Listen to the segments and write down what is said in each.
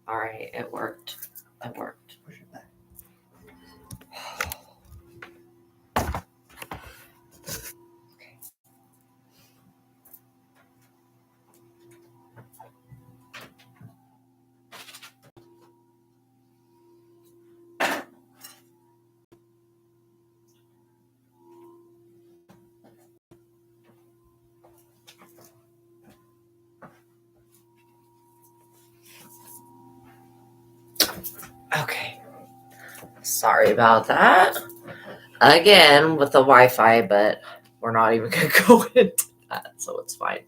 All right, it worked. It worked. Push it back. Okay. Sorry about that. Again with the Wi-Fi, but we're not even going to go into that, so it's fine.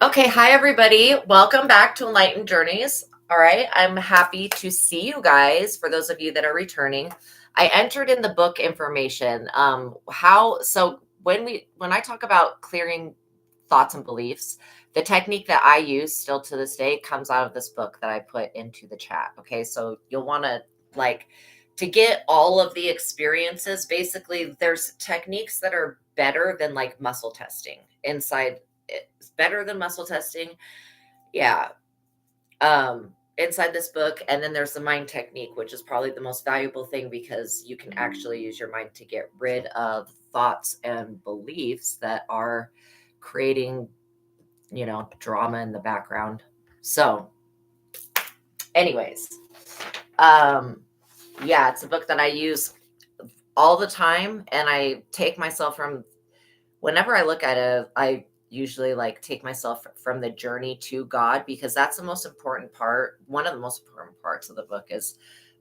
Okay, hi everybody. Welcome back to Enlightened Journeys. All right, I'm happy to see you guys. For those of you that are returning, I entered in the book information. When I talk about clearing thoughts and beliefs, the technique that I use still to this day comes out of this book that I put into the chat. Okay, so you'll want to get all of the experiences. Basically, there's techniques that are better than like muscle testing inside. It's better than muscle testing. Yeah. Inside this book. And then there's the mind technique, which is probably the most valuable thing because you can actually use your mind to get rid of thoughts and beliefs that are creating, drama in the background. So anyways, yeah, it's a book that I use all the time. And I take myself from, whenever I look at it, I usually take myself from the journey to God, because that's the most important part. One of the most important parts of the book is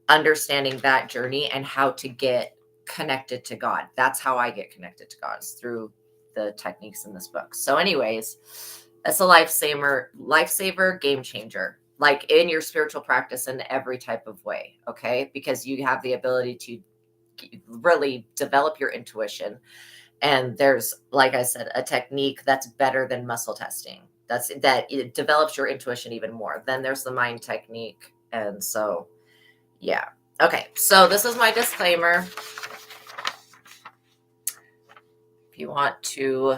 understanding that journey and how to get connected to God. That's how I get connected to God, is through the techniques in this book. So anyways, it's a lifesaver, game changer, like in your spiritual practice in every type of way. Okay. Because you have the ability to really develop your intuition. And there's, like I said, a technique that's better than muscle testing. That it develops your intuition even more. Then there's the mind technique. And so, yeah. Okay. So this is my disclaimer. If you want to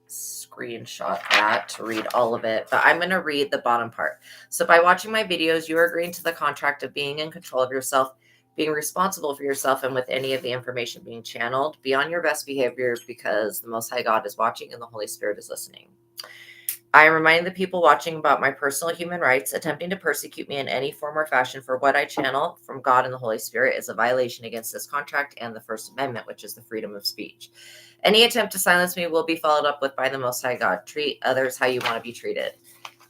screenshot that to read all of it, but I'm going to read the bottom part. So by watching my videos, you are agreeing to the contract of being in control of yourself, being responsible for yourself, and with any of the information being channeled. Be on your best behavior, because the Most High God is watching and the Holy Spirit is listening. I am reminding the people watching about my personal human rights. Attempting to persecute me in any form or fashion for what I channel from God and the Holy Spirit is a violation against this contract and the First Amendment, which is the freedom of speech. Any attempt to silence me will be followed up with by the Most High God. Treat others how you want to be treated.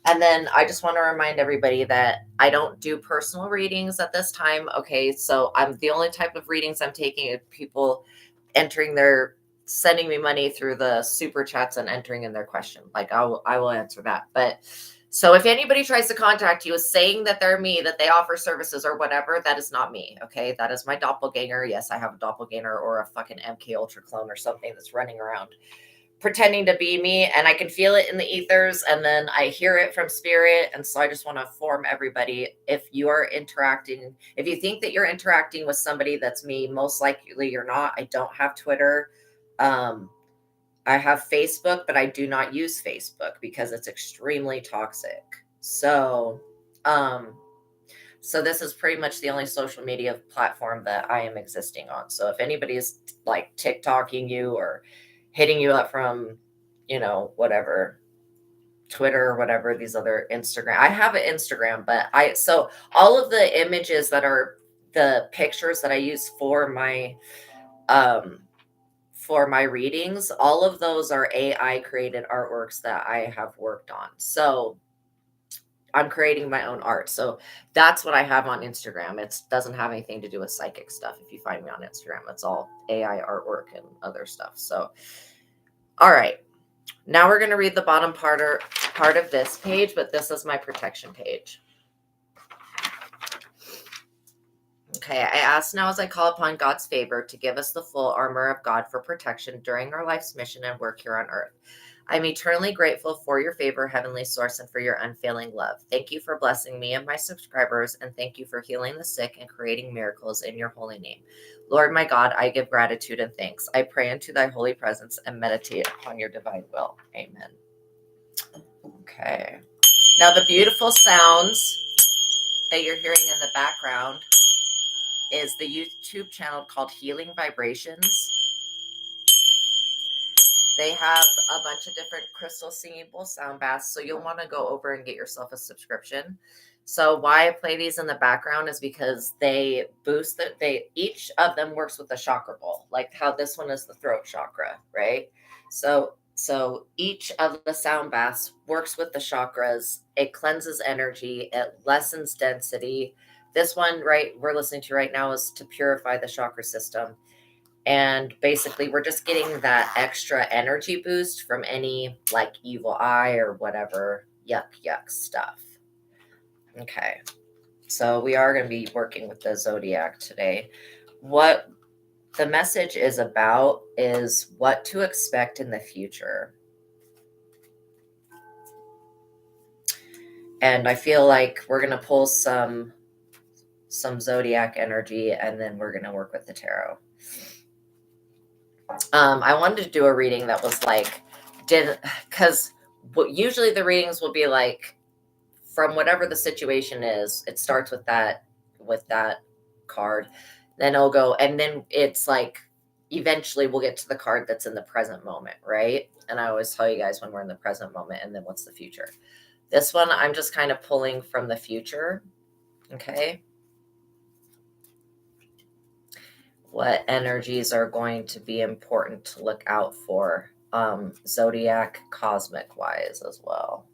And then I just want to remind everybody that I don't do personal readings at this time. Okay, so I'm the only type of readings I'm taking is people sending me money through the super chats and entering in their question. I will answer that. But so if anybody tries to contact you saying that they're me, that they offer services or whatever, that is not me. Okay, that is my doppelganger. Yes, I have a doppelganger or a fucking MK Ultra clone or something that's running around pretending to be me, and I can feel it in the ethers, and then I hear it from spirit. And so I just want to inform everybody, if you think that you're interacting with somebody that's me, most likely you're not. I don't have Twitter. I have Facebook, but I do not use Facebook because it's extremely toxic. So this is pretty much the only social media platform that I am existing on. So if anybody is TikToking you or hitting you up from, whatever, Twitter or whatever, these other Instagram. I have an Instagram, but so all of the images that are the pictures that I use for my readings, all of those are AI created artworks that I have worked on. So I'm creating my own art. So that's what I have on Instagram. It doesn't have anything to do with psychic stuff. If you find me on Instagram, it's all AI artwork and other stuff. So, all right. Now we're going to read the bottom part of this page, but this is my protection page. Okay, I ask now as I call upon God's favor to give us the full armor of God for protection during our life's mission and work here on earth. I'm eternally grateful for your favor, Heavenly Source, and for your unfailing love. Thank you for blessing me and my subscribers, and thank you for healing the sick and creating miracles in your holy name. Lord, my God, I give gratitude and thanks. I pray into thy holy presence and meditate upon your divine will. Amen. Okay. Now the beautiful sounds that you're hearing in the background is the YouTube channel called Healing Vibrations. They have a bunch of different crystal singable sound baths, so you'll want to go over and get yourself a subscription. So why I play these in the background is because they boost each of them works with the chakra bowl, like how this one is the throat chakra, right? So each of the sound baths works with the chakras. It cleanses energy, it lessens density. This one, right, we're listening to right now is to purify the chakra system. And basically, we're just getting that extra energy boost from any like evil eye or whatever yuck stuff. Okay. So we are going to be working with the zodiac today. What the message is about is what to expect in the future. And I feel like we're going to pull some zodiac energy, and then we're going to work with the tarot. I wanted to do a reading that was like, because usually the readings will be like, from whatever the situation is, it starts with that card, then it'll go, and then it's like, eventually we'll get to the card that's in the present moment, right? And I always tell you guys when we're in the present moment, and then what's the future. This one, I'm just kind of pulling from the future, okay? What energies are going to be important to look out for, zodiac cosmic wise as well,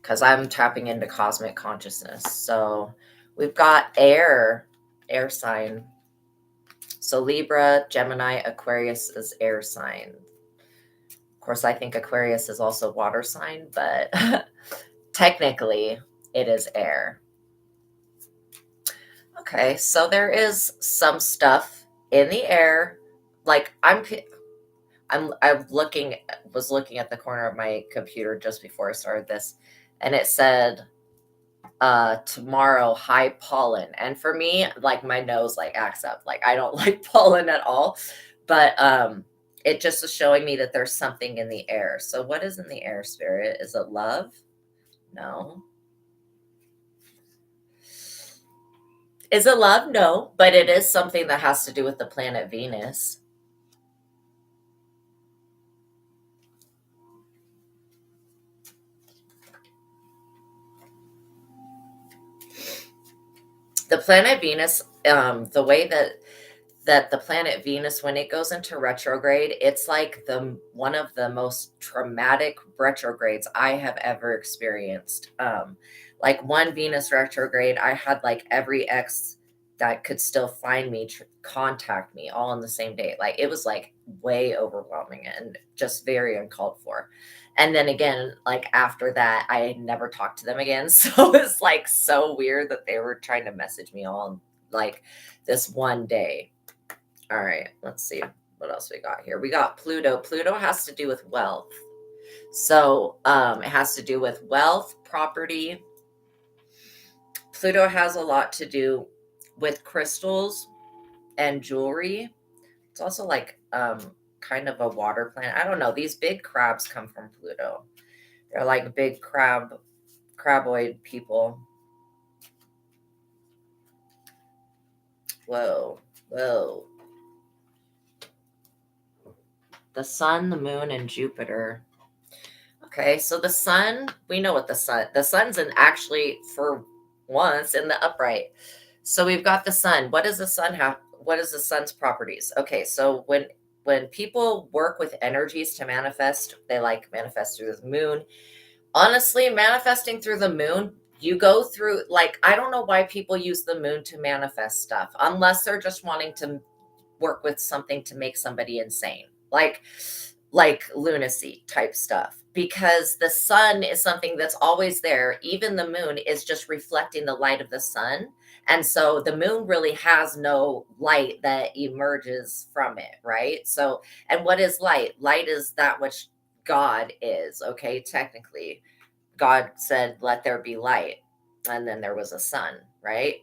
because I'm tapping into cosmic consciousness. So we've got air sign. So Libra, Gemini, Aquarius is air sign. Of course, I think Aquarius is also water sign, but technically it is air. Okay, so there is some stuff in the air. Like was looking at the corner of my computer just before I started this, and it said tomorrow high pollen. And for me, like my nose like acts up. Like I don't like pollen at all. But it just is showing me that there's something in the air. So what is in the air, Spirit? Is it love? No. Is it love? No, but it is something that has to do with the planet Venus. The planet Venus, the way that the planet Venus, when it goes into retrograde, it's like one of the most traumatic retrogrades I have ever experienced. Like one Venus retrograde, I had like every ex that could still find me contact me all on the same day. Like it was like way overwhelming and just very uncalled for. And then again, like after that, I never talked to them again. So it's like so weird that they were trying to message me all like this one day. All right, let's see what else we got here. We got Pluto. Pluto has to do with wealth. So it has to do with wealth, property. Pluto has a lot to do with crystals and jewelry. It's also like kind of a water planet. I don't know. These big crabs come from Pluto. They're like big craboid people. Whoa. The sun, the moon, and Jupiter. Okay, so the sun, we know what the sun's in actually for once in the upright. So we've got the sun. What does the sun have? What is the sun's properties? Okay, so when people work with energies to manifest, they like manifest through the moon. Honestly, manifesting through the moon, you go through, like, I don't know why people use the moon to manifest stuff, unless they're just wanting to work with something to make somebody insane. Like lunacy type stuff, because the sun is something that's always there. Even the moon is just reflecting the light of the sun. And so the moon really has no light that emerges from it, right? So, and what is light? Light is that which God is, okay? Technically, God said, let there be light. And then there was a sun, right?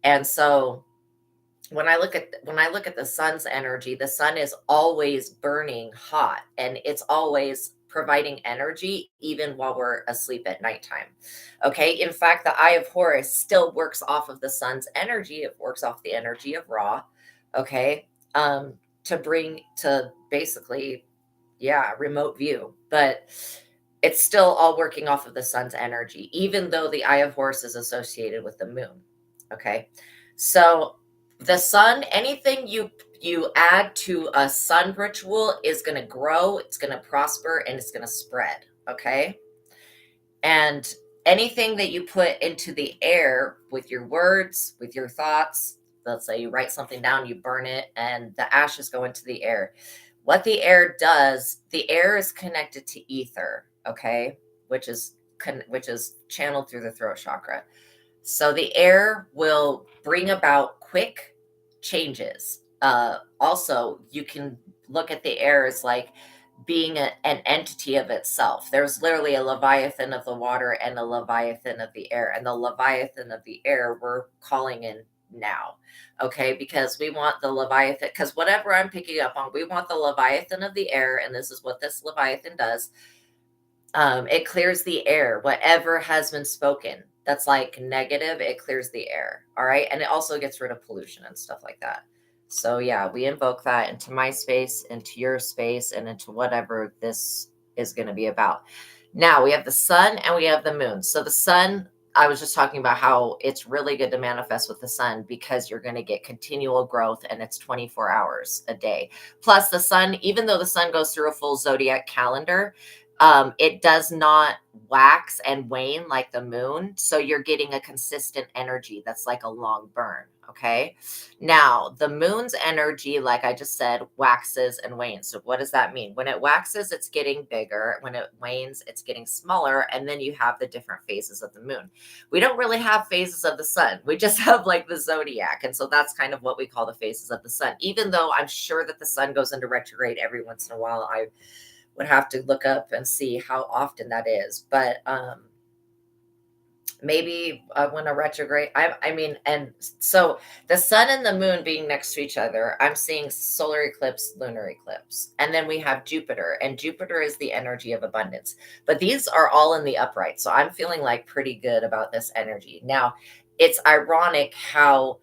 And so when I look at the sun's energy, the sun is always burning hot, and it's always providing energy even while we're asleep at nighttime. Okay. In fact, the Eye of Horus still works off of the sun's energy. It works off the energy of Ra. Okay. To bring to basically, yeah, remote view. But it's still all working off of the sun's energy, even though the Eye of Horus is associated with the moon. Okay. So the sun, anything you add to a sun ritual is going to grow, it's going to prosper, and it's going to spread. Okay. And anything that you put into the air with your words, with your thoughts, let's say you write something down, you burn it, and the ashes go into the air. What the air does, the air is connected to ether, okay, which is channeled through the throat chakra. So the air will bring about quick changes. Also, you can look at the air as like being an entity of itself. There's literally a Leviathan of the water and a Leviathan of the air. And the Leviathan of the air, we're calling in now. Okay. Because we want the Leviathan, because whatever I'm picking up on, we want the Leviathan of the air. And this is what this Leviathan does. It clears the air. Whatever has been spoken that's like negative, it clears the air. All right. And it also gets rid of pollution and stuff like that. So yeah, we invoke that into my space, into your space, and into whatever this is going to be about. Now we have the sun and we have the moon. So the sun, I was just talking about how it's really good to manifest with the sun because you're going to get continual growth and it's 24 hours a day. Plus the sun, even though the sun goes through a full zodiac calendar, it does not wax and wane like the moon. So you're getting a consistent energy that's like a long burn. Okay. Now, the moon's energy, like I just said, waxes and wanes. So what does that mean? When it waxes, it's getting bigger. When it wanes, it's getting smaller. And then you have the different phases of the moon. We don't really have phases of the sun. We just have like the zodiac. And so that's kind of what we call the phases of the sun, even though I'm sure that the sun goes into retrograde every once in a while. I would have to look up and see how often that is. But maybe when a retrograde, I mean, and so the sun and the moon being next to each other, I'm seeing solar eclipse, lunar eclipse. And then we have Jupiter, and Jupiter is the energy of abundance. But these are all in the upright. So I'm feeling like pretty good about this energy. Now, it's ironic how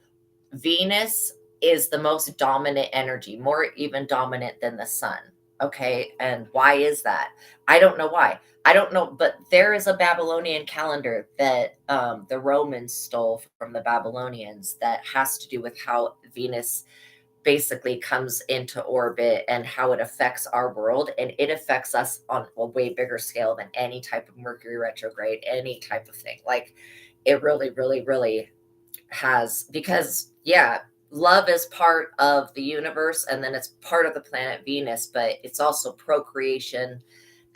Venus is the most dominant energy, more even dominant than the sun. Okay. And why is that? I don't know why. I don't know, but there is a Babylonian calendar that the Romans stole from the Babylonians that has to do with how Venus basically comes into orbit and how it affects our world. And it affects us on a way bigger scale than any type of Mercury retrograde, any type of thing. Like it really, really, really has, because yeah, love is part of the universe and then it's part of the planet Venus, but it's also procreation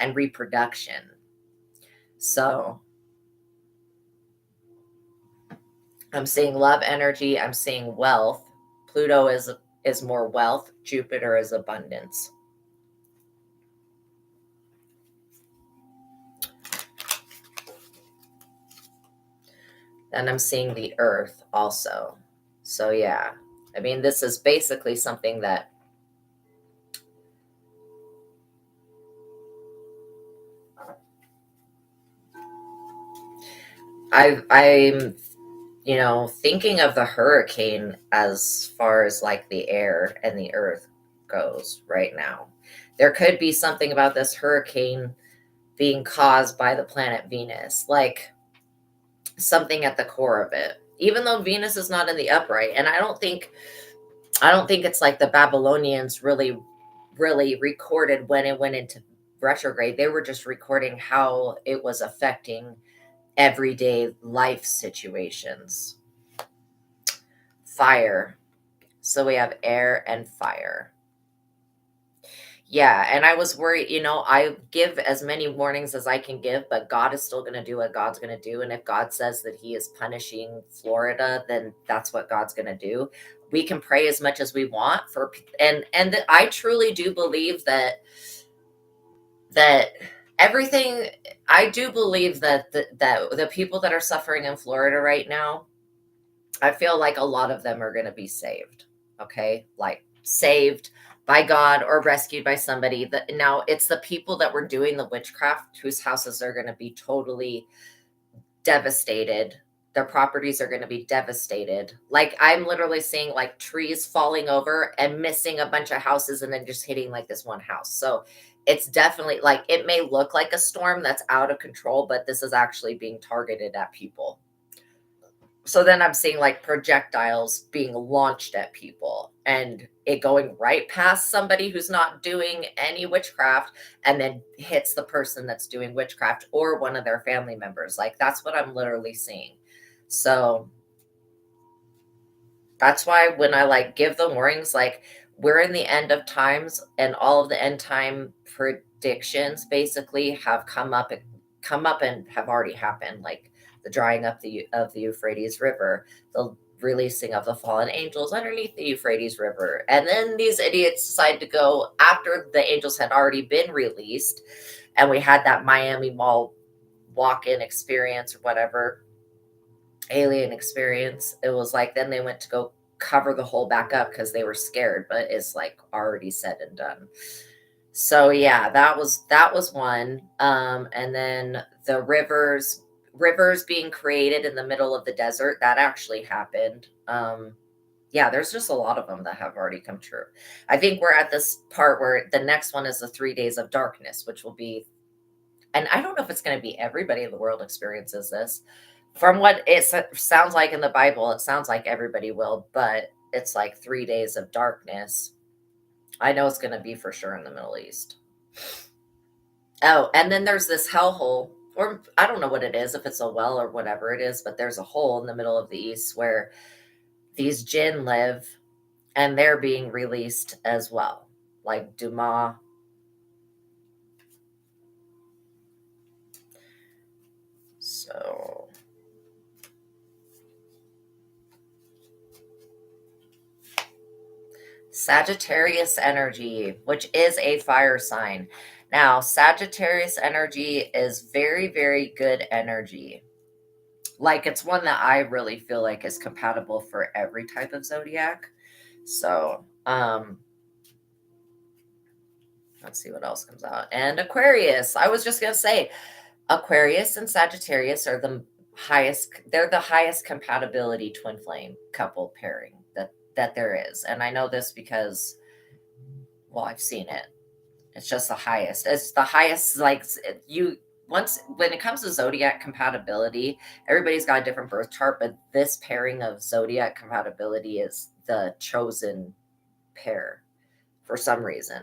and reproduction. So I'm seeing love energy, I'm seeing wealth. Pluto is more wealth, Jupiter is abundance. And I'm seeing the earth also. So yeah, I mean, this is basically something that I'm thinking of the hurricane as far as like the air and the earth goes right now. There could be something about this hurricane being caused by the planet Venus, like something at the core of it. Even though Venus is not in the upright, and I don't think it's like the Babylonians really recorded when it went into retrograde. They were just recording how it was affecting everyday life situations. Fire. So we have air and fire. Yeah, and I was worried, I give as many warnings as I can give, but God is still going to do what God's going to do. And if God says that he is punishing Florida, then that's what God's going to do. We can pray as much as we want for, and I truly do believe that everything, I do believe that the people that are suffering in Florida right now, I feel like a lot of them are going to be saved. Okay. Like saved, by God or rescued by somebody. Now it's the people that were doing the witchcraft whose houses are going to be totally devastated. Their properties are going to be devastated. Like I'm literally seeing like trees falling over and missing a bunch of houses and then just hitting like this one house. So it's definitely like it may look like a storm that's out of control, but this is actually being targeted at people. So then I'm seeing like projectiles being launched at people and it going right past somebody who's not doing any witchcraft and then hits the person that's doing witchcraft or one of their family members. Like that's what I'm literally seeing. So that's why when I like give the warnings, like we're in the end of times and all of the end time predictions basically have come up and have already happened. Like the drying up of the Euphrates River, the releasing of the fallen angels underneath the Euphrates River. And then these idiots decide to go after the angels had already been released. And we had that Miami Mall walk-in experience or whatever alien experience. It was like then they went to go cover the hole back up because they were scared, but it's like already said and done. So yeah, that was one. And then the rivers being created in the middle of the desert, that actually happened. Yeah, there's just a lot of them that have already come true. I think we're at this part where the next one is the 3 days of darkness, which will be, and I don't know if it's going to be everybody in the world experiences this. From what it sounds like in the Bible, it sounds like everybody will, but it's like 3 days of darkness. I know it's going to be for sure in the Middle East. Oh, and then there's this hellhole, or I don't know what it is, if it's a well or whatever it is, but there's a hole in the middle of the East where these jinn live, and they're being released as well, like Dumas. So Sagittarius energy, which is a fire sign. Now, Sagittarius energy is very, very good energy. Like it's one that I really feel like is compatible for every type of zodiac. So, let's see what else comes out. And Aquarius. I was just going to say Aquarius and Sagittarius are the highest compatibility twin flame couple pairing that there is. And I know this because, well, I've seen it. It's just the highest. It's the highest, like you once when it comes to zodiac compatibility, everybody's got a different birth chart, but this pairing of zodiac compatibility is the chosen pair for some reason.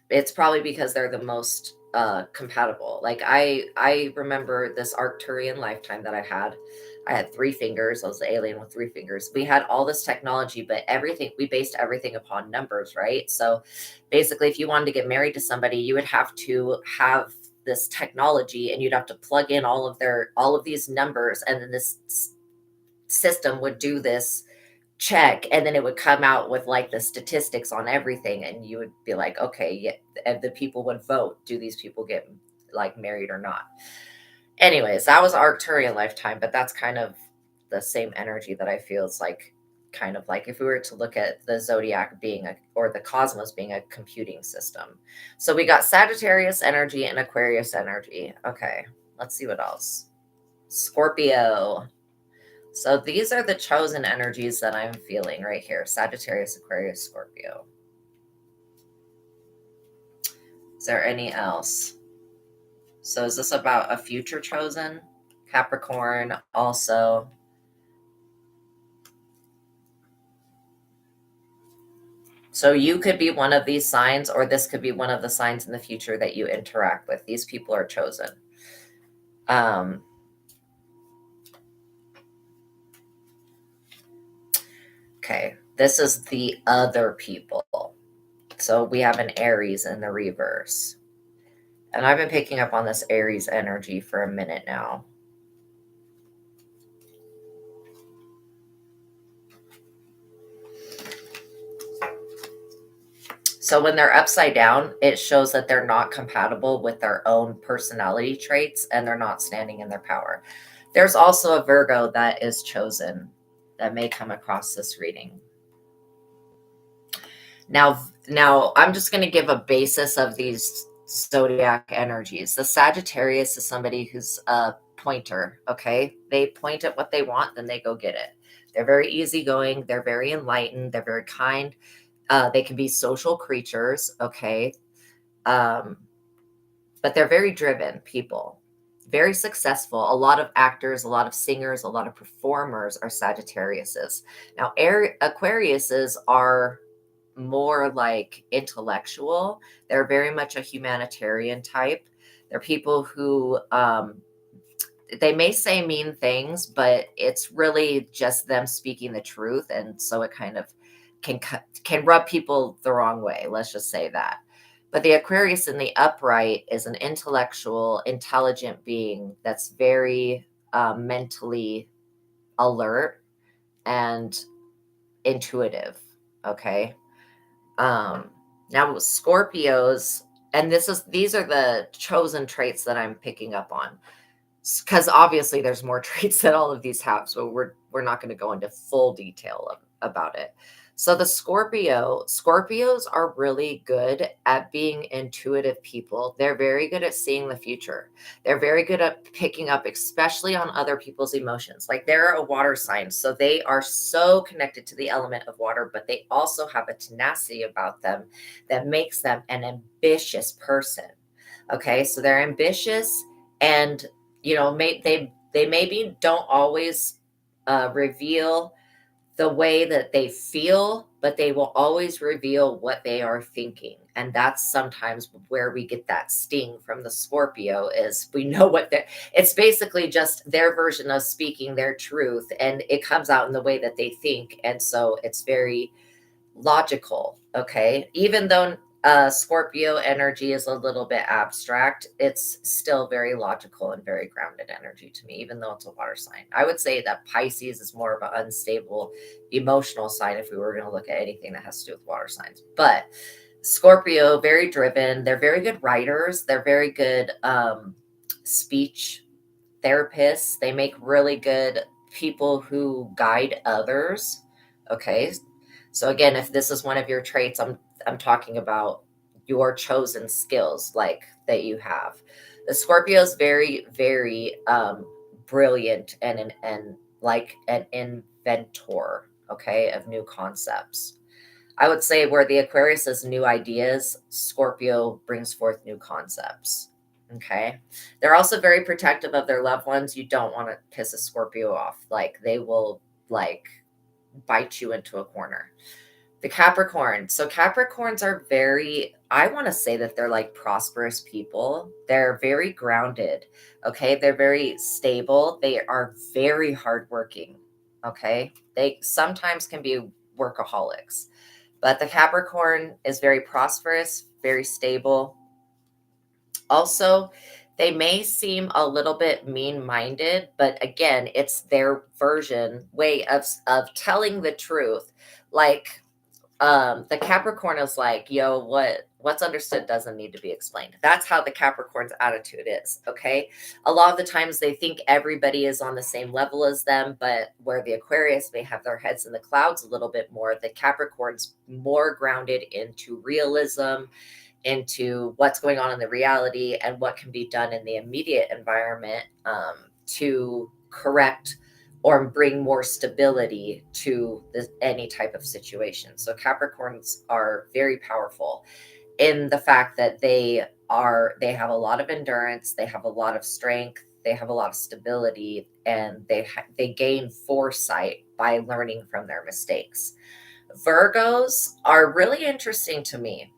It's probably because they're the most compatible. Like I remember this Arcturian lifetime that I had. I had 3 fingers. I was the alien with 3 fingers. We had all this technology, but we based everything upon numbers, right? So basically, if you wanted to get married to somebody, you would have to have this technology and you'd have to plug in all of these numbers, and then this system would do this check, and then it would come out with like the statistics on everything, and you would be like, okay, yeah, and the people would vote, do these people get like married or not? Anyways, that was Arcturian lifetime, but that's kind of the same energy that I feel is like kind of like if we were to look at the zodiac being or the cosmos being a computing system. So we got Sagittarius energy and Aquarius energy. Okay, let's see what else. Scorpio. So these are the chosen energies that I'm feeling right here. Sagittarius, Aquarius, Scorpio. Is there any else? So is this about a future chosen? Capricorn also. So you could be one of these signs, or this could be one of the signs in the future that you interact with. These people are chosen. Okay, this is the other people. So we have an Aries in the reverse. And I've been picking up on this Aries energy for a minute now. So when they're upside down, it shows that they're not compatible with their own personality traits and they're not standing in their power. There's also a Virgo that is chosen that may come across this reading. Now I'm just going to give a basis of these zodiac energies. The Sagittarius is somebody who's a pointer, okay? They point at what they want, then they go get it. They're very easygoing, they're very enlightened, they're very kind. They can be social creatures, okay? Um, but they're very driven people, very successful. A lot of actors, a lot of singers, a lot of performers are Sagittariuses. Now, Aquariuses are more like intellectual. They're very much a humanitarian type. They're people who they may say mean things, but it's really just them speaking the truth, and so it kind of can rub people the wrong way. Let's just say that. But the Aquarius in the upright is an intellectual, intelligent being that's very mentally alert and intuitive. Okay. Um, Now Scorpios, and these are the chosen traits that I'm picking up on, because obviously there's more traits that all of these have, so we're not going to go into full detail about it. So the Scorpios are really good at being intuitive people. They're very good at seeing the future. They're very good at picking up, especially on other people's emotions. Like they're a water sign, so they are so connected to the element of water, but they also have a tenacity about them that makes them an ambitious person. Okay, so they're ambitious, and they maybe don't always reveal the way that they feel, but they will always reveal what they are thinking. And that's sometimes where we get that sting from the Scorpio, is we know it's basically just their version of speaking their truth, and it comes out in the way that they think. And so it's very logical, okay? Even though Scorpio energy is a little bit abstract, it's still very logical and very grounded energy to me, even though it's a water sign. I would say that Pisces is more of an unstable emotional sign if we were going to look at anything that has to do with water signs. But Scorpio, very driven. They're very good writers. They're very good speech therapists. They make really good people who guide others. Okay. So again, if this is one of your traits, I'm talking about your chosen skills like that you have. The Scorpio is very, very brilliant and like an inventor, okay, of new concepts. I would say where the Aquarius is new ideas, Scorpio brings forth new concepts. Okay. They're also very protective of their loved ones. You don't want to piss a Scorpio off. Like they will like bite you into a corner. The Capricorn. So Capricorns are very, I want to say that they're like prosperous people. They're very grounded. Okay. They're very stable. They are very hardworking. Okay. They sometimes can be workaholics, but the Capricorn is very prosperous, very stable. Also, they may seem a little bit mean-minded, but again, it's their way of telling the truth. Like the Capricorn is like, yo, what's understood doesn't need to be explained. That's how the Capricorn's attitude is. Okay. A lot of the times they think everybody is on the same level as them, but where the Aquarius may have their heads in the clouds a little bit more, the Capricorn's more grounded into realism, into what's going on in the reality and what can be done in the immediate environment to correct or bring more stability to any type of situation. So Capricorns are very powerful in the fact that they have a lot of endurance, they have a lot of strength, they have a lot of stability, and they gain foresight by learning from their mistakes. Virgos are really interesting to me.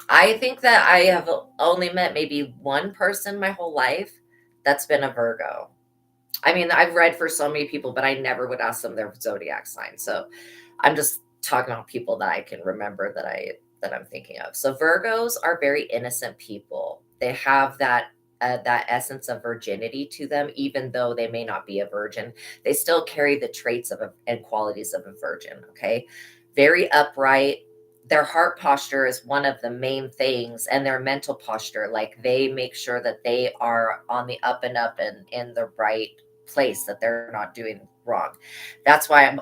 I think that I have only met maybe one person my whole life that's been a Virgo. I mean, I've read for so many people, but I never would ask them their zodiac sign. So I'm just talking about people that I can remember that I'm thinking of. So Virgos are very innocent people. They have that essence of virginity to them, even though they may not be a virgin. They still carry the traits and qualities of a virgin. Okay, very upright. Their heart posture is one of the main things, and their mental posture. Like they make sure that they are on the up and up and in the right place, that they're not doing wrong. That's why I'm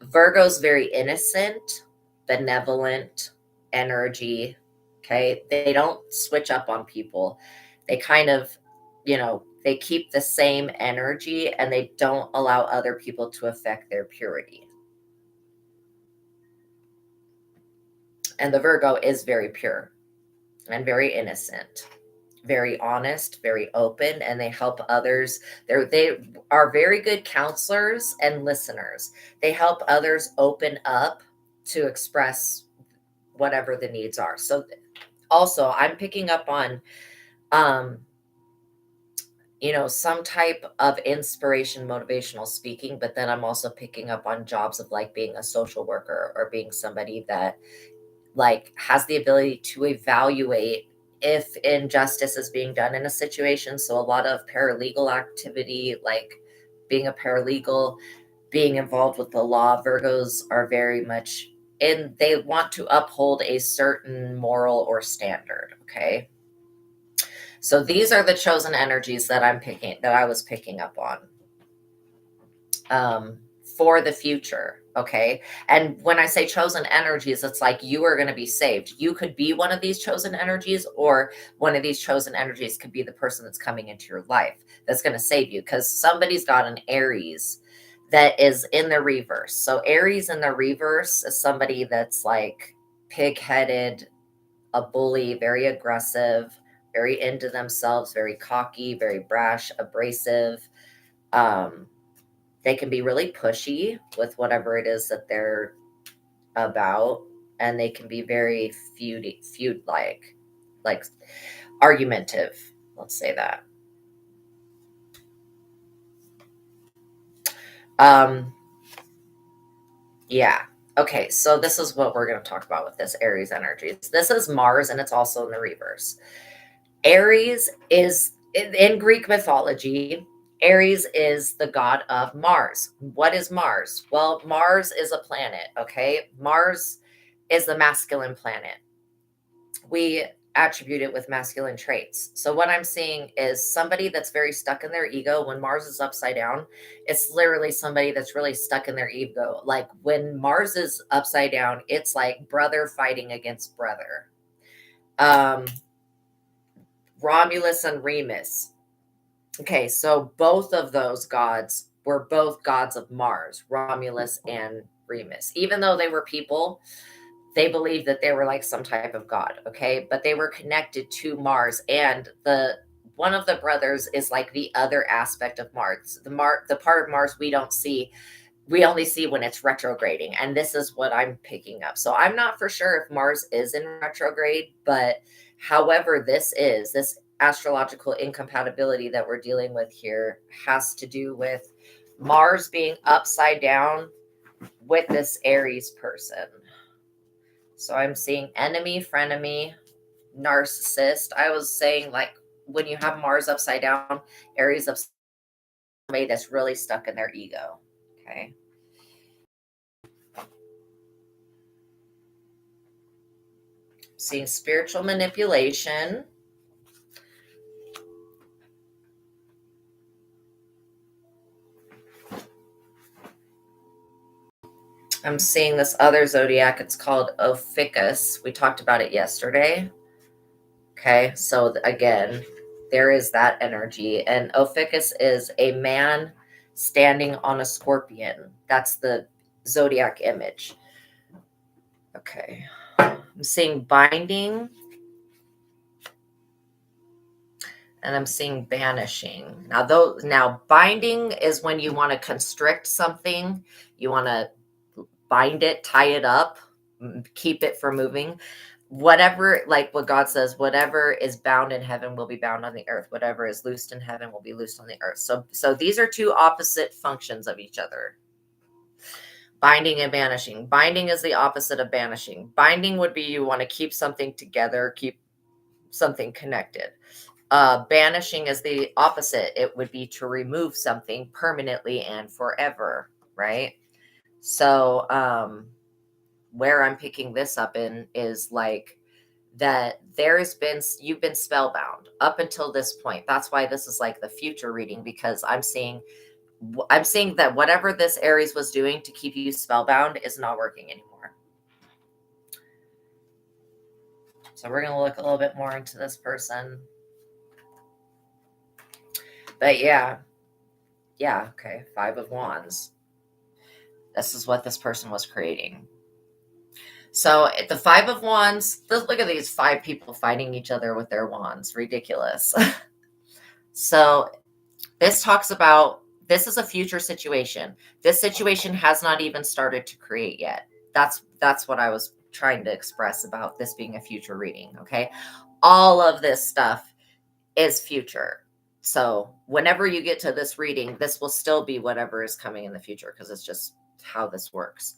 Virgo's very innocent, benevolent energy. Okay. They don't switch up on people. They kind of, they keep the same energy and they don't allow other people to affect their purity. And the Virgo is very pure and very innocent, very honest, very open, and they help others. They are very good counselors and listeners. They help others open up to express whatever the needs are. So also I'm picking up on um some type of inspiration, motivational speaking, but then I'm also picking up on jobs of like being a social worker or being somebody that like has the ability to evaluate if injustice is being done in a situation. So a lot of paralegal activity, like being a paralegal, being involved with the law. Virgos are very much in, they want to uphold a certain moral or standard. Okay. So these are the chosen energies that I was picking up on for the future. Okay. And when I say chosen energies, it's like you are going to be saved. You could be one of these chosen energies, or one of these chosen energies could be the person that's coming into your life that's going to save you, because somebody's got an Aries that is in the reverse. So Aries in the reverse is somebody that's like pig-headed, a bully, very aggressive, very into themselves, very cocky, very brash, abrasive. They can be really pushy with whatever it is that they're about, and they can be very feud like argumentative. Let's say that. Yeah. Okay, so this is what we're going to talk about with this Aries energies. This is Mars, and it's also in the reverse. Aries is in Greek mythology. Aries is the god of Mars. What is Mars? Well, Mars is a planet, okay? Mars is the masculine planet. We attribute it with masculine traits. So what I'm seeing is somebody that's very stuck in their ego. When Mars is upside down, it's literally somebody that's really stuck in their ego. Like when Mars is upside down, it's like brother fighting against brother. Romulus and Remus. Okay, so both of those gods were both gods of Mars, Romulus and Remus. Even though they were people, they believed that they were like some type of god, okay? But they were connected to Mars, and the one of the brothers is like the other aspect of Mars. The part of Mars we don't see, we only see when it's retrograding, and this is what I'm picking up. So I'm not for sure if Mars is in retrograde, but however this astrological incompatibility that we're dealing with here has to do with Mars being upside down with this Aries person. So I'm seeing enemy, frenemy, narcissist. I was saying like when you have Mars upside down, Aries upside down, somebody that's really stuck in their ego. Okay. Seeing spiritual manipulation. I'm seeing this other zodiac. It's called Ophiuchus. We talked about it yesterday. Okay, so again, there is that energy. And Ophiuchus is a man standing on a scorpion. That's the zodiac image. Okay. I'm seeing binding. And I'm seeing banishing. Now binding is when you want to constrict something. You want to bind it, tie it up, keep it from moving. Whatever, like what God says, whatever is bound in heaven will be bound on the earth. Whatever is loosed in heaven will be loosed on the earth. So these are two opposite functions of each other. Binding and banishing. Binding is the opposite of banishing. Binding would be you want to keep something together, keep something connected. Banishing is the opposite. It would be to remove something permanently and forever, right? So where I'm picking this up in is like that you've been spellbound up until this point. That's why this is like the future reading, because I'm seeing that whatever this Aries was doing to keep you spellbound is not working anymore. So we're going to look a little bit more into this person. But yeah, okay, 5 of Wands. This is what this person was creating. So the 5 of Wands, look at these 5 people fighting each other with their wands. Ridiculous. So this talks about, this is a future situation. This situation has not even started to create yet. That's what I was trying to express about this being a future reading, okay? All of this stuff is future. So whenever you get to this reading, this will still be whatever is coming in the future, because it's just how this works.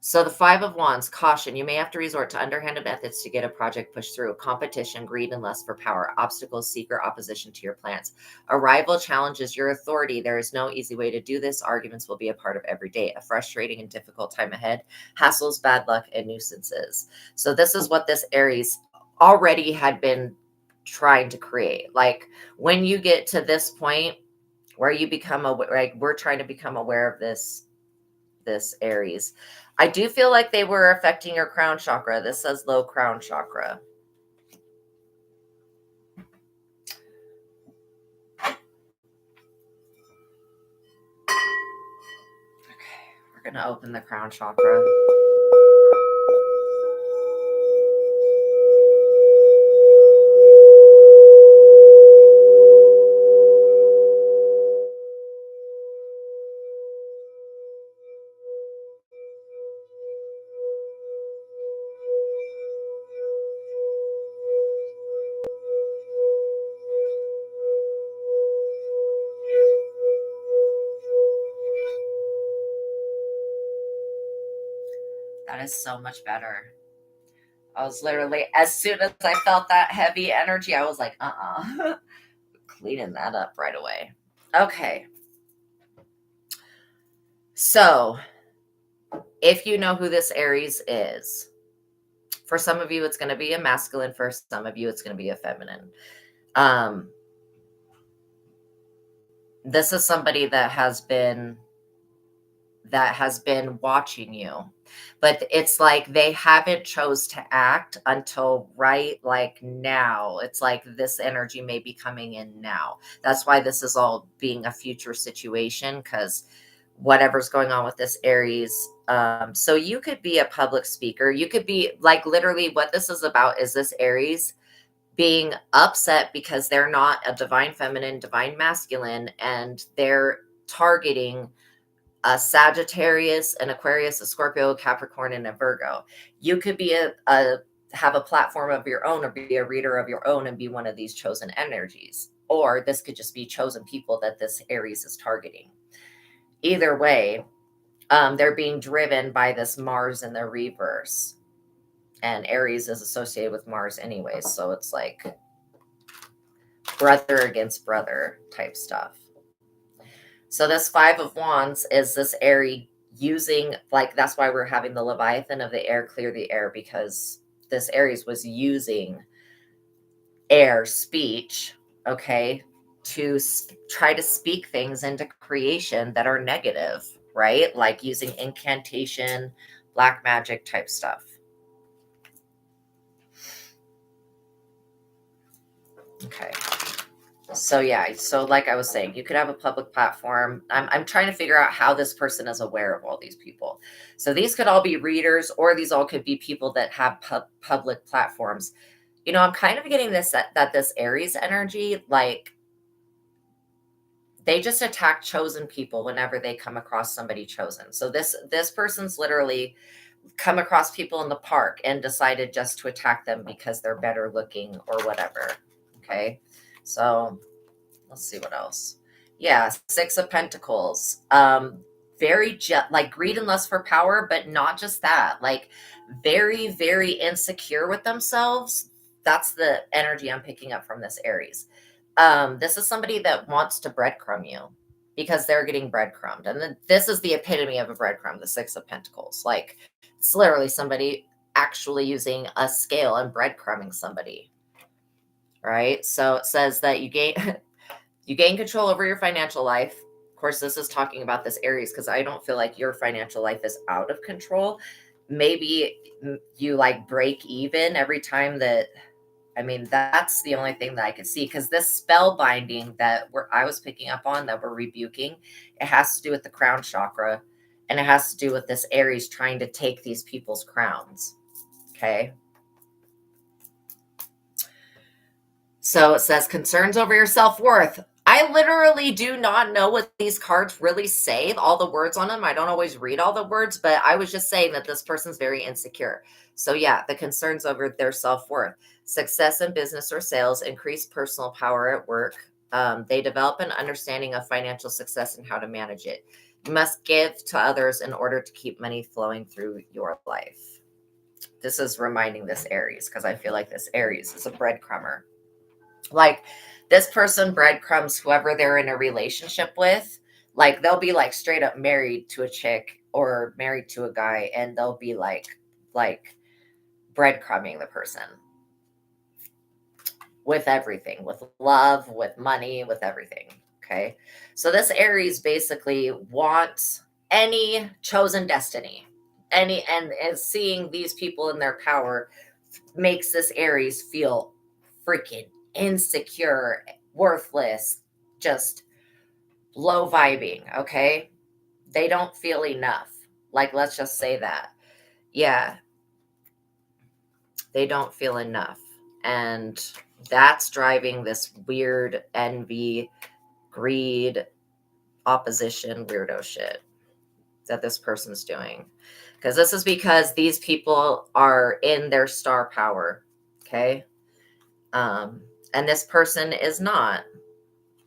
So the 5 of Wands, caution, you may have to resort to underhanded methods to get a project pushed through. Competition, greed, and lust for power. Obstacles, secret opposition to your plans. A rival challenges your authority. There is no easy way to do this. Arguments will be a part of every day. A frustrating and difficult time ahead. Hassles, bad luck, and nuisances. So this is what this Aries already had been trying to create. Like, when you get to this point where you become aware, like we're trying to become aware of this Aries, I do feel like they were affecting your crown chakra. This says low crown chakra. Okay, we're going to open the crown chakra. That is so much better. I was literally, as soon as I felt that heavy energy, I was like, cleaning that up right away. Okay. So, if you know who this Aries is, for some of you, it's going to be a masculine. For some of you, it's going to be a feminine. This is somebody that has been watching you, but it's like they haven't chose to act until right like now. It's like this energy may be coming in now. That's why this is all being a future situation, because whatever's going on with this Aries. So you could be a public speaker. You could be like, literally what this is about is this Aries being upset because they're not a divine feminine, divine masculine, and they're targeting a Sagittarius, an Aquarius, a Scorpio, a Capricorn, and a Virgo. You could be have a platform of your own, or be a reader of your own and be one of these chosen energies. Or this could just be chosen people that this Aries is targeting. Either way, they're being driven by this Mars in the reverse. And Aries is associated with Mars anyways. So it's like brother against brother type stuff. So this 5 of Wands is this Aries using, like, that's why we're having the Leviathan of the air clear the air, because this Aries was using air speech, okay, to try to speak things into creation that are negative, right? Like using incantation, black magic type stuff. Okay. So yeah, so like I was saying, you could have a public platform. I'm trying to figure out how this person is aware of all these people. So these could all be readers, or these all could be people that have public platforms. You know, I'm kind of getting this that this Aries energy, like, they just attack chosen people whenever they come across somebody chosen. So this person's literally come across people in the park and decided just to attack them because they're better looking or whatever. Okay. So let's see what else. Yeah, 6 of Pentacles. Very like greed and lust for power, but not just that. Like very, very insecure with themselves. That's the energy I'm picking up from this Aries. This is somebody that wants to breadcrumb you because they're getting breadcrumbed. And then this is the epitome of a breadcrumb, the 6 of Pentacles. Like, it's literally somebody actually using a scale and breadcrumbing somebody. Right? So it says that you gain control over your financial life. Of course, this is talking about this Aries, because I don't feel like your financial life is out of control. maybe you like break even every time that, I mean, that's the only thing that I could see, because this spell binding that I was picking up on, that we're rebuking, it has to do with the crown chakra, and it has to do with this Aries trying to take these people's crowns. Okay. So it says concerns over your self-worth. I literally do not know what these cards really say, all the words on them. I don't always read all the words, but I was just saying that this person's very insecure. So yeah, the concerns over their self-worth. Success in business or sales, increased personal power at work. They develop an understanding of financial success and how to manage it. You must give to others in order to keep money flowing through your life. This is reminding this Aries, because I feel like this Aries is a breadcrumber. Like, this person breadcrumbs whoever they're in a relationship with. Like, they'll be like straight up married to a chick or married to a guy, and they'll be like breadcrumbing the person with everything, with love, with money, with everything. Okay. So this Aries basically wants any chosen destiny. And seeing these people in their power makes this Aries feel freaking insecure, worthless, just low vibing. Okay. They don't feel enough. Like, let's just say that. Yeah. They don't feel enough. And that's driving this weird envy, greed, opposition, weirdo shit that this person's doing. Because this is because these people are in their star power. Okay. And this person is not.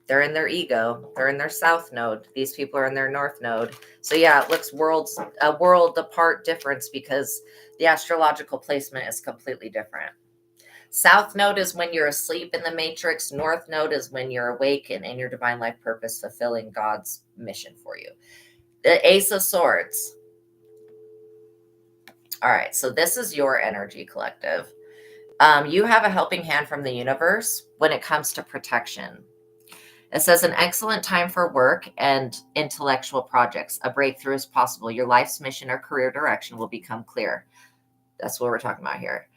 They're in their ego. They're in their south node. These people are in their north node. So yeah, it looks a world apart difference, because the astrological placement is completely different. South node is when you're asleep in the matrix. North node is when you're awake and in your divine life purpose, fulfilling God's mission for you. The Ace of Swords. All right, so this is your energy, collective. You have a helping hand from the universe when it comes to protection. It says an excellent time for work and intellectual projects. A breakthrough is possible. Your life's mission or career direction will become clear. That's what we're talking about here.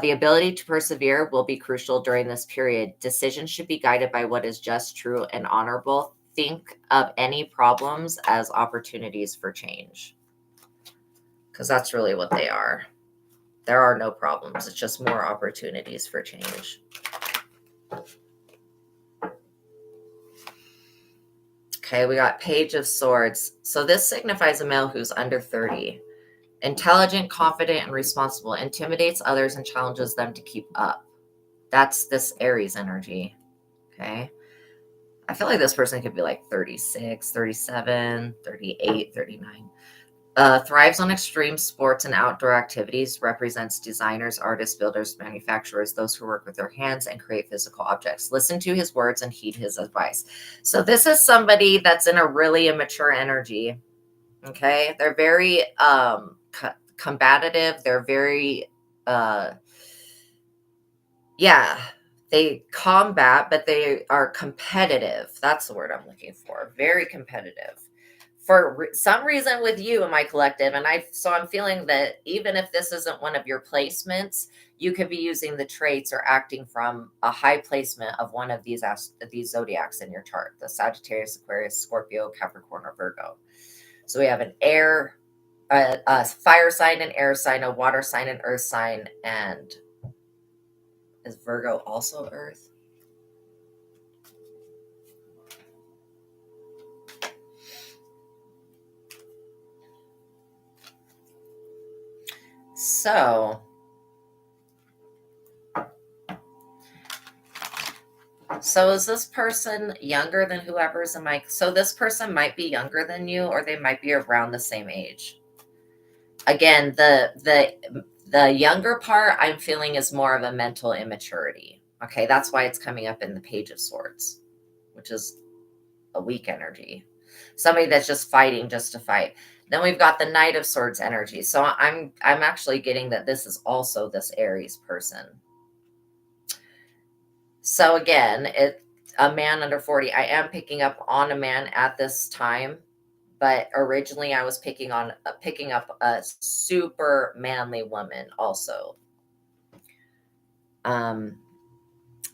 The ability to persevere will be crucial during this period. Decisions should be guided by what is just, true, and honorable. Think of any problems as opportunities for change, because that's really what they are. There are no problems. It's just more opportunities for change. Okay, we got Page of Swords. So this signifies a male who's under 30. Intelligent, confident, and responsible. Intimidates others and challenges them to keep up. That's this Aries energy. Okay. I feel like this person could be like 36, 37, 38, 39. Thrives on extreme sports and outdoor activities. Represents designers, artists, builders, manufacturers, those who work with their hands and create physical objects. Listen to his words and heed his advice. So this is somebody that's in a really immature energy. Okay. They're very combative. They're very, they combat, but they are competitive. That's the word I'm looking for. Very competitive. For some reason with you in my collective, and I'm feeling that even if this isn't one of your placements, you could be using the traits or acting from a high placement of one of these zodiacs in your chart: the Sagittarius, Aquarius, Scorpio, Capricorn, or Virgo. So we have an air, a fire sign, an air sign, a water sign, an earth sign, and is Virgo also earth? So is this person younger than whoever's in my... So this person might be younger than you, or they might be around the same age. Again, the younger part I'm feeling is more of a mental immaturity. Okay, that's why it's coming up in the Page of Swords, which is a weak energy. Somebody that's just fighting just to fight. Then we've got the Knight of Swords energy. So I'm actually getting that this is also this Aries person. So again, a man under 40. I am picking up on a man at this time, but originally I was picking up a super manly woman also.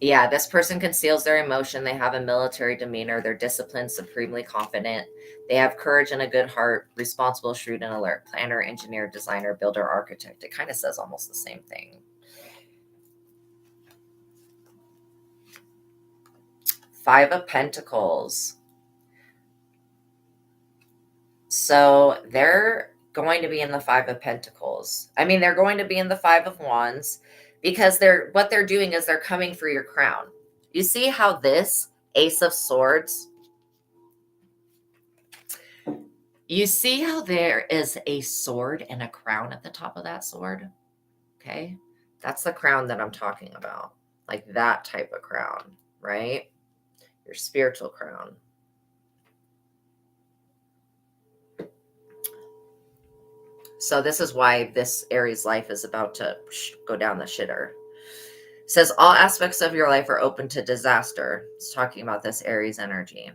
Yeah, this person conceals their emotion. They have a military demeanor. They're disciplined, supremely confident. They have courage and a good heart, responsible, shrewd, and alert. Planner, engineer, designer, builder, architect. It kind of says almost the same thing. 5 of Pentacles. So they're going to be in the 5 of Pentacles. I mean, they're going to be in the 5 of Wands because what they're doing is they're coming for your crown. You see how this Ace of Swords, you see how there is a sword and a crown at the top of that sword? Okay. That's the crown that I'm talking about. Like that type of crown, right? Your spiritual crown. So this is why this Aries life is about to go down the shitter. It says all aspects of your life are open to disaster. It's talking about this Aries energy.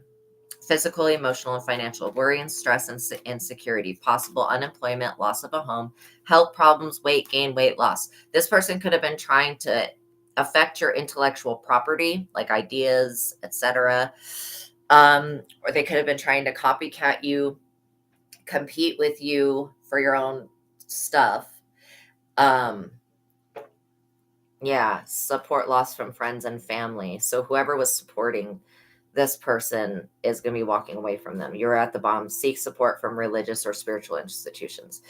Physical, emotional, and financial worry and stress and insecurity, possible unemployment, loss of a home, health problems, weight gain, weight loss. This person could have been trying to affect your intellectual property, like ideas, etc. Or they could have been trying to copycat you, compete with you for your own stuff. Yeah, support loss from friends and family. So whoever was supporting this person is going to be walking away from them. You're at the bottom. Seek support from religious or spiritual institutions.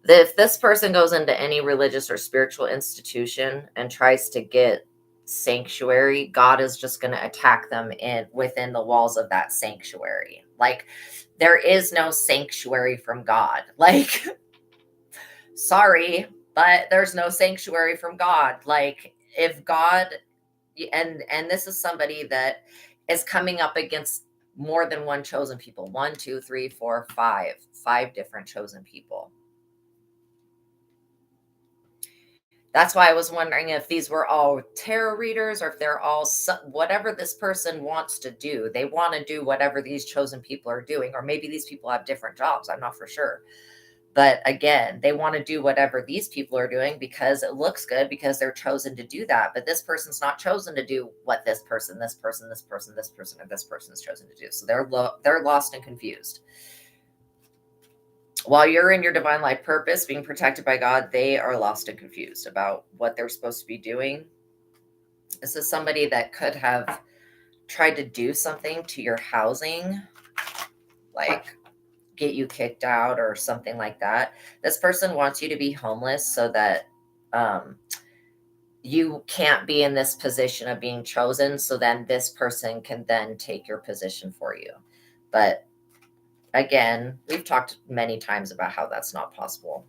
If this person goes into any religious or spiritual institution and tries to get sanctuary, God is just going to attack them within the walls of that sanctuary. Like there is no sanctuary from God. Like sorry, but there's no sanctuary from God. Like if God, and this is somebody that is coming up against more than one chosen people. 1, 2, 3, 4, 5 different chosen people. That's why I was wondering if these were all tarot readers or if they're all whatever this person wants to do. They want to do whatever these chosen people are doing, or maybe these people have different jobs. I'm not for sure. But again, they want to do whatever these people are doing because it looks good, because they're chosen to do that. But this person's not chosen to do what this person, or this person is chosen to do. So they're lost and confused. While you're in your divine life purpose, being protected by God, they are lost and confused about what they're supposed to be doing. This is somebody that could have tried to do something to your housing, like get you kicked out or something like that. This person wants you to be homeless so that you can't be in this position of being chosen. So then this person can then take your position for you. But again, we've talked many times about how that's not possible.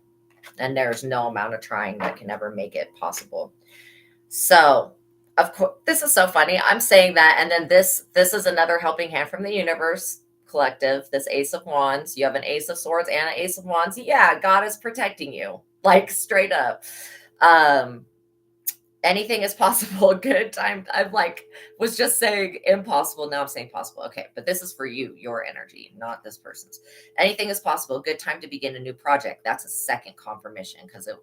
And there's no amount of trying that can ever make it possible. So, of course, this is so funny. I'm saying that, and then this is another helping hand from the universe collective. This Ace of Wands. You have an Ace of Swords and an Ace of Wands. Yeah, God is protecting you, like straight up. Anything is possible. Good time. I'm like, was just saying impossible. Now I'm saying possible. Okay, but this is for you, your energy, not this person's. Anything is possible. Good time to begin a new project. That's a second confirmation because it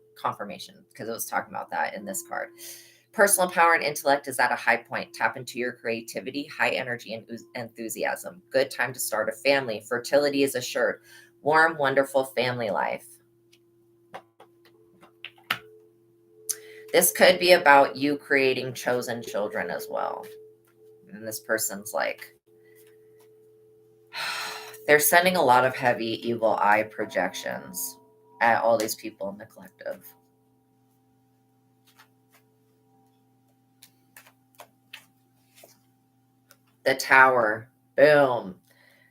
was talking about that in this card. Personal power and intellect is at a high point. Tap into your creativity, high energy, and enthusiasm. Good time to start a family. Fertility is assured. Warm, wonderful family life. This could be about you creating chosen children as well. And this person's like, they're sending a lot of heavy evil eye projections at all these people in the collective. The Tower, boom,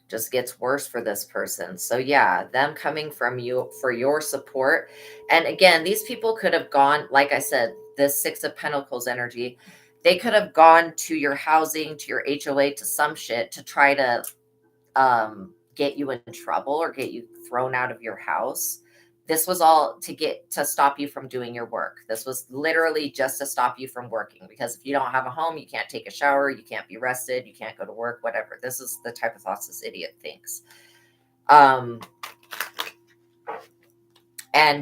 just gets worse for this person. So yeah, them coming from you for your support. And again, these people could have gone, like I said, this 6 of Pentacles energy, they could have gone to your housing, to your HOA, to some shit to try to get you in trouble or get you thrown out of your house. This was all to stop you from doing your work. This was literally just to stop you from working, because if you don't have a home, you can't take a shower, you can't be rested, you can't go to work, whatever. This is the type of thoughts this idiot thinks. And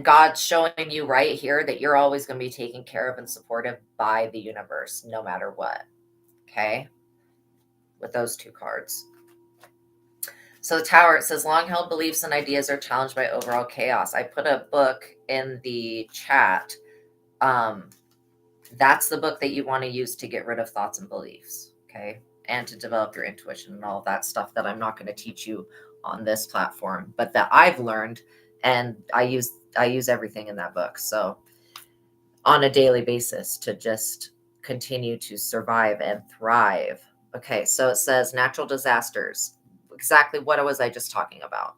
God's showing you right here that you're always going to be taken care of and supported by the universe, no matter what. Okay? With those two cards. So the Tower, it says, long-held beliefs and ideas are challenged by overall chaos. I put a book in the chat. That's the book that you want to use to get rid of thoughts and beliefs. Okay? And to develop your intuition and all of that stuff that I'm not going to teach you on this platform, but that I've learned, and I use everything in that book. So on a daily basis to just continue to survive and thrive. Okay, so it says natural disasters. Exactly what was I just talking about?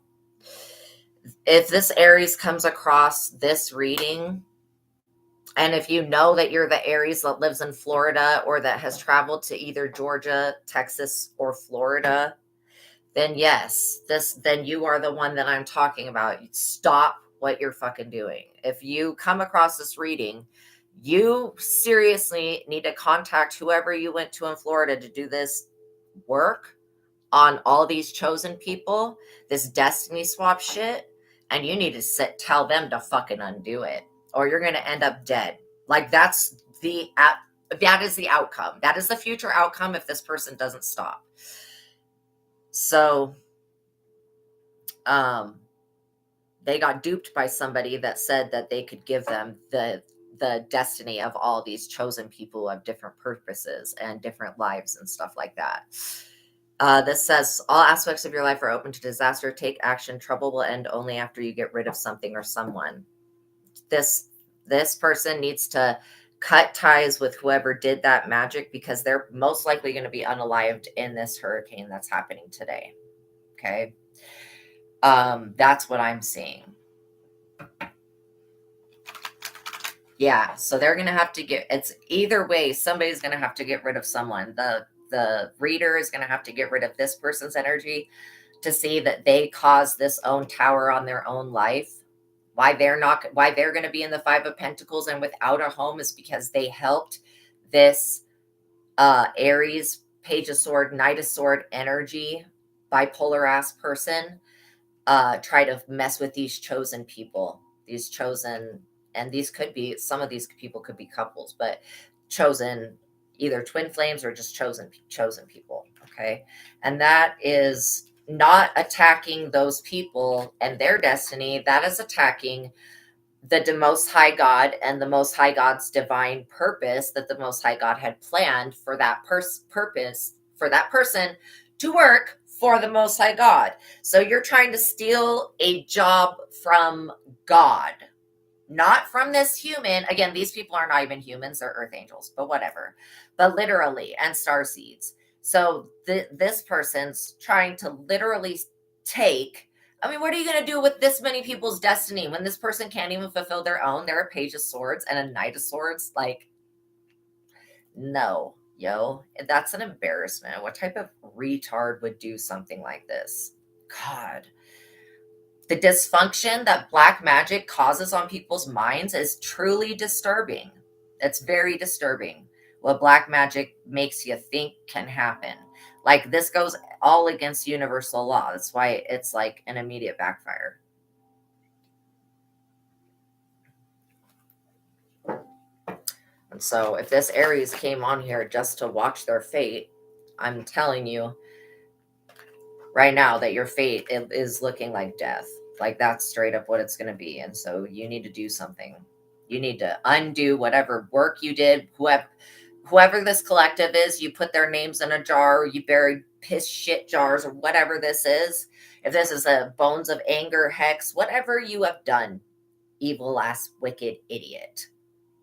If this Aries comes across this reading, and if you know that you're the Aries that lives in Florida or that has traveled to either Georgia, Texas, or Florida, then yes, then you are the one that I'm talking about. Stop what you're fucking doing. If you come across this reading, you seriously need to contact whoever you went to in Florida to do this work on all these chosen people, this destiny swap shit, and you need to tell them to fucking undo it, or you're going to end up dead. Like that is the outcome. That is the future outcome if this person doesn't stop. So, they got duped by somebody that said that they could give them the destiny of all these chosen people who have different purposes and different lives and stuff like that. This says all aspects of your life are open to disaster. Take action. Trouble will end only after you get rid of something or someone. This person needs to cut ties with whoever did that magic, because they're most likely going to be unalived in this hurricane that's happening today. Okay. That's what I'm seeing. Yeah, so they're going to have to it's either way, somebody's going to have to get rid of someone. The reader is going to have to get rid of this person's energy to see that they caused this own tower on their own life. Why they're going to be in the Five of Pentacles and without a home is because they helped this Aries, Page of Sword, Knight of Sword energy, bipolar ass person try to mess with these chosen people, these chosen, and these could be, some of these people could be couples, but chosen, either twin flames or just chosen people. Okay. And that is not attacking those people and their destiny. That is attacking the Most High God and the Most High God's divine purpose that the Most High God had planned for that purpose for that person to work for the Most High God. So you're trying to steal a job from God, not from this human. Again, these people are not even humans, they're earth angels, but whatever. But literally, and star seeds. So this person's trying to literally take, I mean, what are you going to do with this many people's destiny when this person can't even fulfill their own? They're a Page of Swords and a Knight of Swords. Like, no, yo, that's an embarrassment. What type of retard would do something like this? God. The dysfunction that black magic causes on people's minds is truly disturbing. It's very disturbing what black magic makes you think can happen. Like, this goes all against universal law. That's why it's like an immediate backfire. And so if this Aries came on here just to watch their fate, I'm telling you right now that your fate is looking like death. Like, that's straight up what it's going to be. And so you need to do something. You need to undo whatever work you did. Whoever this collective is, you put their names in a jar, or you bury piss shit jars, or whatever this is. If this is a bones of anger, hex, whatever you have done, evil ass wicked idiot.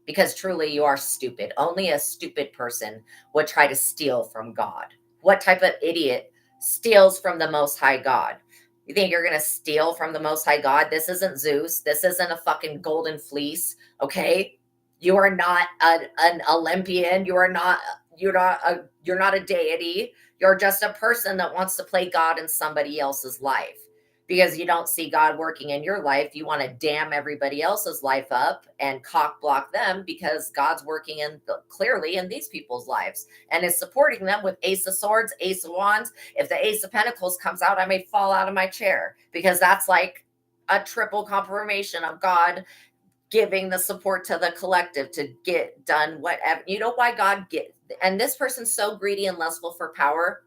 Because truly you are stupid. Only a stupid person would try to steal from God. What type of idiot steals from the Most High God? You think you're going to steal from the Most High God? This isn't Zeus. This isn't a fucking golden fleece. Okay. You are not an Olympian. You're not a deity. You're just a person that wants to play God in somebody else's life. because you don't see God working in your life. You want to dam everybody else's life up and cock block them because God's working clearly in these people's lives and is supporting them with Ace of Swords, Ace of Wands. If the Ace of Pentacles comes out, I may fall out of my chair because that's like a triple confirmation of God giving the support to the collective to get done whatever. You know why God get, and this person's so greedy and lustful for power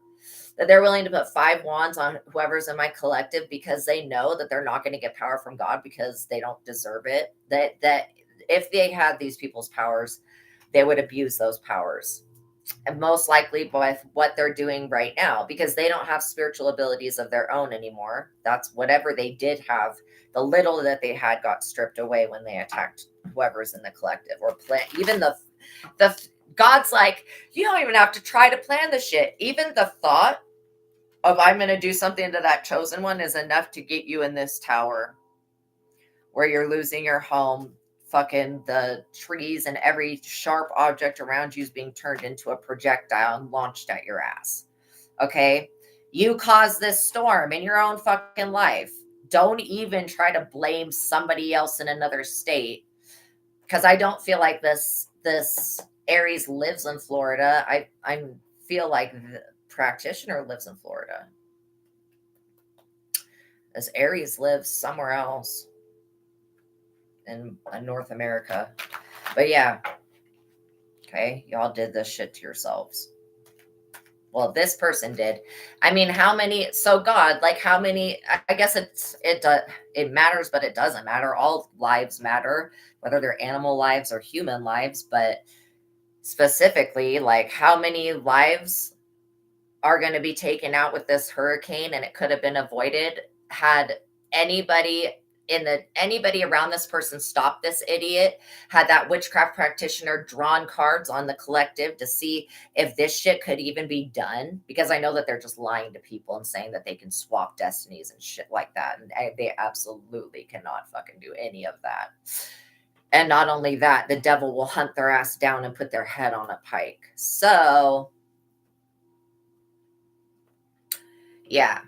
that they're willing to put 5 wands on whoever's in my collective because they know that they're not going to get power from God because they don't deserve it. That if they had these people's powers, they would abuse those powers. And most likely with what they're doing right now, because they don't have spiritual abilities of their own anymore. That's whatever they did have, the little that they had got stripped away when they attacked whoever's in the collective or even the God's like, you don't even have to try to plan the shit. Even the thought of I'm going to do something to that chosen one is enough to get you in this tower where you're losing your home. Fucking the trees and every sharp object around you is being turned into a projectile and launched at your ass. Okay? You caused this storm in your own fucking life. Don't even try to blame somebody else in another state, because I don't feel like this Aries lives in Florida. I feel like the practitioner lives in Florida. This Aries lives somewhere else in North America. But yeah. Okay, y'all did this shit to yourselves. Well, this person did. I mean, how many? So God, like how many? I guess it matters, but it doesn't matter. All lives matter, whether they're animal lives or human lives. But specifically, like how many lives are going to be taken out with this hurricane, and it could have been avoided had anybody around this person stopped this idiot, had that witchcraft practitioner drawn cards on the collective to see if this shit could even be done, because I know that they're just lying to people and saying that they can swap destinies and shit like that, and they absolutely cannot fucking do any of that. And not only that, the devil will hunt their ass down and put their head on a pike. So yeah,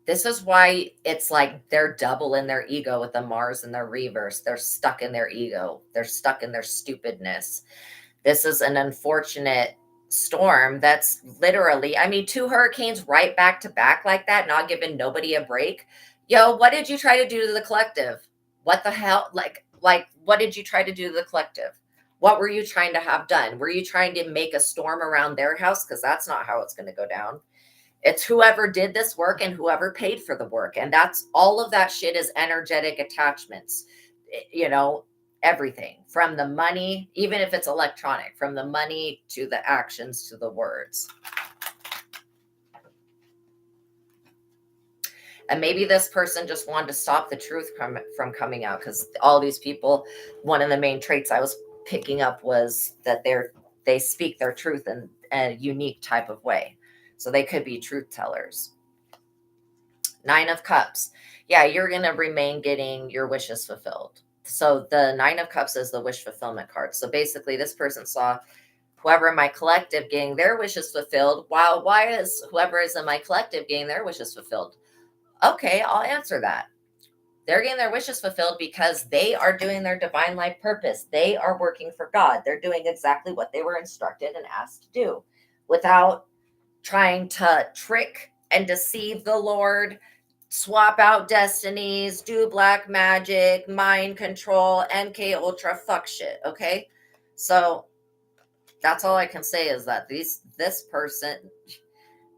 this is why it's like they're double in their ego with the Mars and the reverse. They're stuck in their ego. They're stuck in their stupidness. This is an unfortunate storm that's literally, I mean, 2 hurricanes right back to back like that, not giving nobody a break. Yo, what did you try to do to the collective? What the hell? Like, what did you try to do to the collective? What were you trying to have done? Were you trying to make a storm around their house? Because that's not how it's going to go down. It's whoever did this work and whoever paid for the work. And that's all of that shit is energetic attachments, you know, everything from the money, even if it's electronic, from the money to the actions to the words. And maybe this person just wanted to stop the truth from coming out, because all these people, one of the main traits I was picking up was that they speak their truth in a unique type of way. So they could be truth tellers. 9 of Cups. Yeah, you're going to remain getting your wishes fulfilled. So the 9 of Cups is the wish fulfillment card. So basically this person saw whoever in my collective getting their wishes fulfilled. Wow, why is whoever is in my collective getting their wishes fulfilled? Okay, I'll answer that. They're getting their wishes fulfilled because they are doing their divine life purpose. They are working for God. They're doing exactly what they were instructed and asked to do without trying to trick and deceive the Lord, swap out destinies, do black magic, mind control, MK Ultra fuck shit. Okay. So that's all I can say is that this person,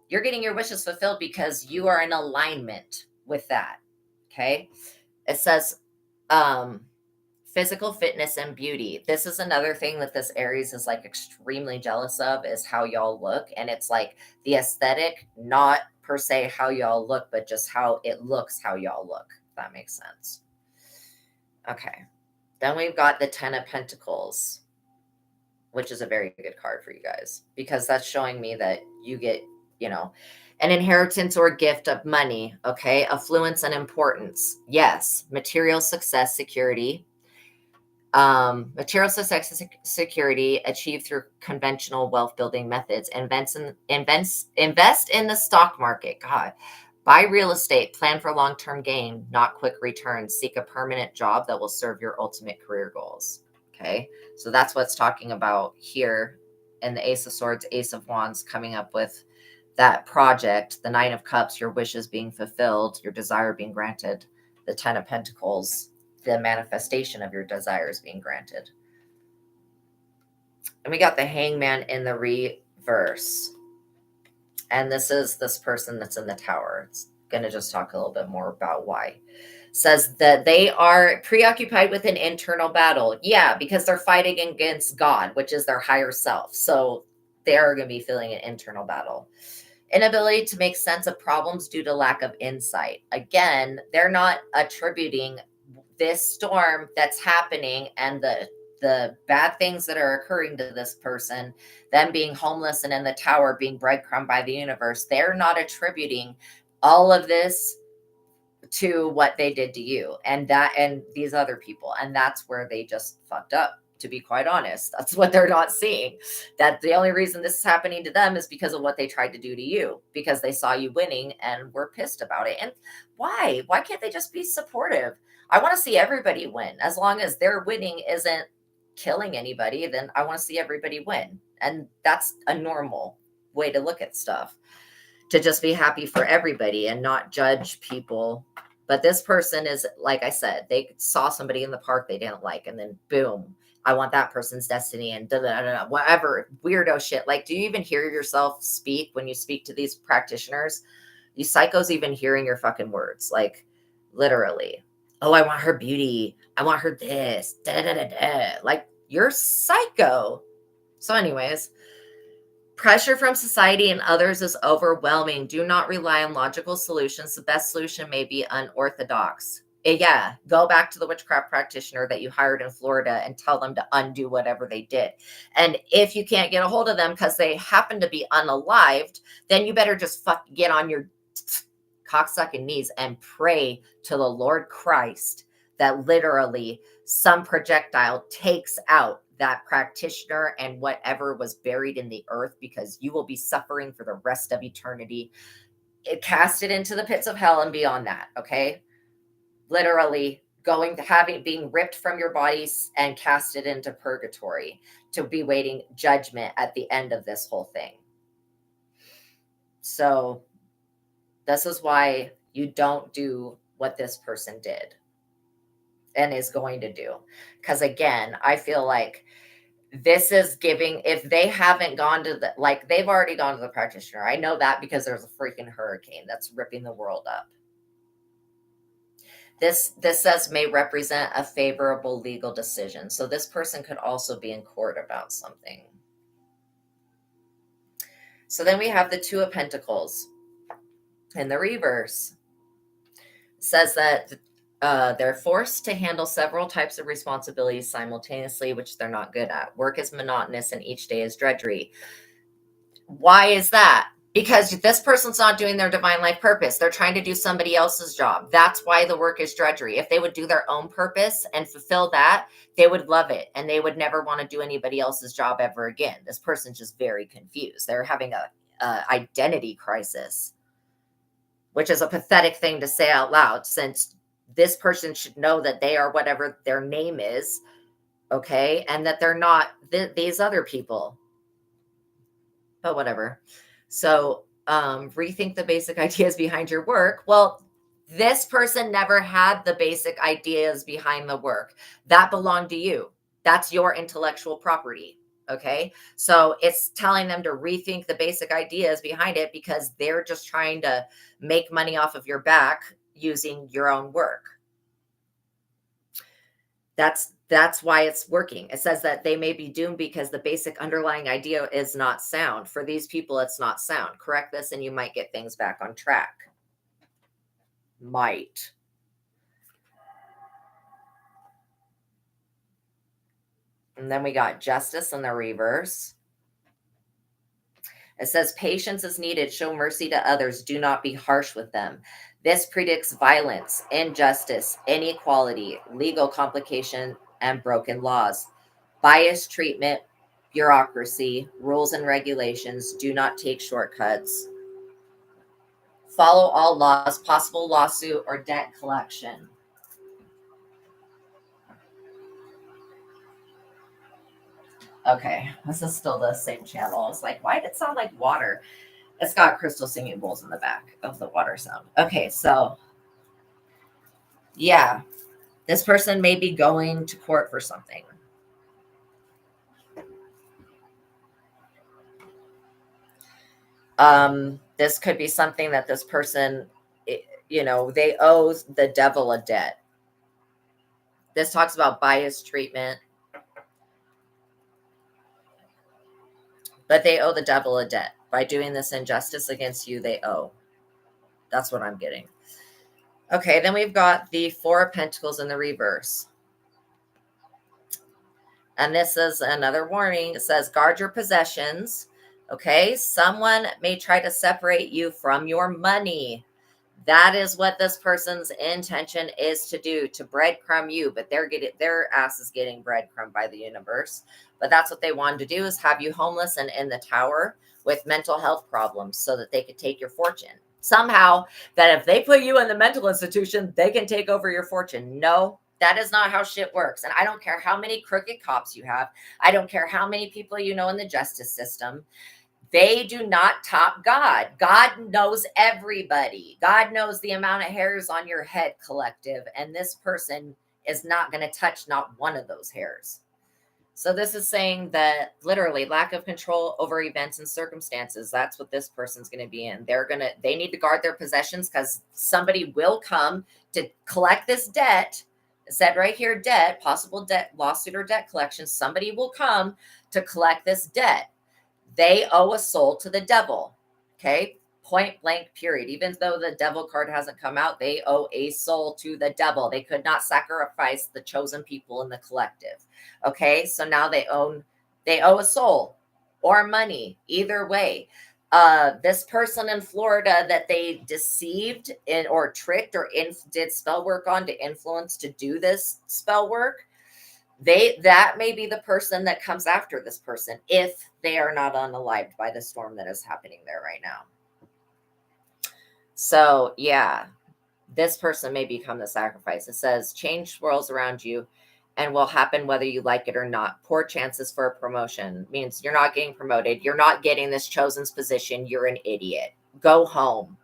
you're getting your wishes fulfilled because you are in alignment with that. Okay. It says, physical fitness and beauty. This is another thing that this Aries is like extremely jealous of, is how y'all look. And it's like the aesthetic, not per se how y'all look, but just how it looks, how y'all look. If that makes sense. Okay. Then we've got the 10 of Pentacles, which is a very good card for you guys, because that's showing me that you get, you know, an inheritance or gift of money. Okay. Affluence and importance. Yes. Material success, security. Material security achieved through conventional wealth building methods. Invest in the stock market. God. Buy real estate. Plan for long-term gain, not quick returns. Seek a permanent job that will serve your ultimate career goals. Okay. So that's what's talking about here in the Ace of Swords, Ace of Wands, coming up with that project, the Nine of Cups, your wishes being fulfilled, your desire being granted, the Ten of Pentacles, the manifestation of your desires being granted. And we got the Hangman in the reverse. And this is this person that's in the Tower. It's going to just talk a little bit more about why. Says that they are preoccupied with an internal battle. Yeah, because they're fighting against God, which is their higher self. So they are going to be feeling an internal battle. Inability to make sense of problems due to lack of insight. Again, they're not attributing this storm that's happening and the bad things that are occurring to this person, them being homeless and in the tower, being breadcrumbed by the universe. They're not attributing all of this to what they did to you and these other people. And that's where they just fucked up. To be quite honest, that's what they're not seeing. That the only reason this is happening to them is because of what they tried to do to you, because they saw you winning and were pissed about it. And why can't they just be supportive? I want to see everybody win. As long as their winning isn't killing anybody, then I want to see everybody win. And that's a normal way to look at stuff, to just be happy for everybody and not judge people. But this person is, like I said, they saw somebody in the park they didn't like, and then boom, I want that person's destiny and whatever weirdo shit. Like, do you even hear yourself speak when you speak to these practitioners? You psychos even hearing your fucking words, like literally. Oh, I want her beauty. I want her this. Like, you're psycho. So anyways, pressure from society and others is overwhelming. Do not rely on logical solutions. The best solution may be unorthodox. Yeah, go back to the witchcraft practitioner that you hired in Florida and tell them to undo whatever they did. And if you can't get a hold of them because they happen to be unalived, then you better just get on your cocksucking knees and pray to the Lord Christ that literally some projectile takes out that practitioner and whatever was buried in the earth, because you will be suffering for the rest of eternity. Cast it into the pits of hell and beyond that, okay? Literally being ripped from your bodies and cast it into purgatory to be waiting judgment at the end of this whole thing. So this is why you don't do what this person did and is going to do. Because again, I feel like this is giving, if they haven't gone to they've already gone to the practitioner. I know that because there's a freaking hurricane that's ripping the world up. This says may represent a favorable legal decision. So this person could also be in court about something. So then we have the Two of Pentacles in the reverse. It says that they're forced to handle several types of responsibilities simultaneously, which they're not good at. Work is monotonous and each day is drudgery. Why is that? Because this person's not doing their divine life purpose. They're trying to do somebody else's job. That's why the work is drudgery. If they would do their own purpose and fulfill that, they would love it. And they would never want to do anybody else's job ever again. This person's just very confused. They're having a identity crisis, which is a pathetic thing to say out loud, since this person should know that they are whatever their name is, okay? And that they're not these other people. But whatever. So rethink the basic ideas behind your work. Well, this person never had the basic ideas behind the work. That belonged to you. That's your intellectual property. Okay. So it's telling them to rethink the basic ideas behind it, because they're just trying to make money off of your back using your own work. That's why it's working. It says that they may be doomed because the basic underlying idea is not sound. For these people, it's not sound. Correct this and you might get things back on track. Might. And then we got Justice in the reverse. It says patience is needed. Show mercy to others. Do not be harsh with them. This predicts violence, injustice, inequality, legal complication, and broken laws. Biased treatment, bureaucracy, rules and regulations. Do not take shortcuts. Follow all laws, possible lawsuit or debt collection. Okay, this is still the same channel. It's like, why did it sound like water? It's got crystal singing bowls in the back of the water sound. Okay, so yeah, this person may be going to court for something. This could be something that this person, they owe the devil a debt. This talks about biased treatment, but they owe the devil a debt. By doing this injustice against you, they owe. That's what I'm getting. Okay, then we've got the Four of Pentacles in the reverse. And this is another warning. It says, guard your possessions. Okay, someone may try to separate you from your money. That is what this person's intention is to do, to breadcrumb you, but their ass is getting breadcrumbed by the universe. But that's what they wanted to do, is have you homeless and in the tower with mental health problems so that they could take your fortune. Somehow, that if they put you in the mental institution, they can take over your fortune. No, that is not how shit works. And I don't care how many crooked cops you have. I don't care how many people you know in the justice system. They do not top God. God knows everybody. God knows the amount of hairs on your head, collective. And this person is not going to touch not one of those hairs. So this is saying that literally lack of control over events and circumstances. That's what this person's going to be in. They need to guard their possessions, because somebody will come to collect this debt. It said right here, debt, possible debt, lawsuit or debt collection. Somebody will come to collect this debt. They owe a soul to the devil. Okay. Point blank, period. Even though the devil card hasn't come out, they owe a soul to the devil. They could not sacrifice the chosen people in the collective. Okay. So now they owe a soul or money, either way. This person in Florida that they deceived or tricked or did spell work on to influence to do this spell work, that may be the person that comes after this person if they are not unalived by the storm that is happening there right now. So yeah, this person may become the sacrifice. It says change swirls around you and will happen whether you like it or not. Poor chances for a promotion means you're not getting promoted. You're not getting this chosen's position. You're an idiot. Go home.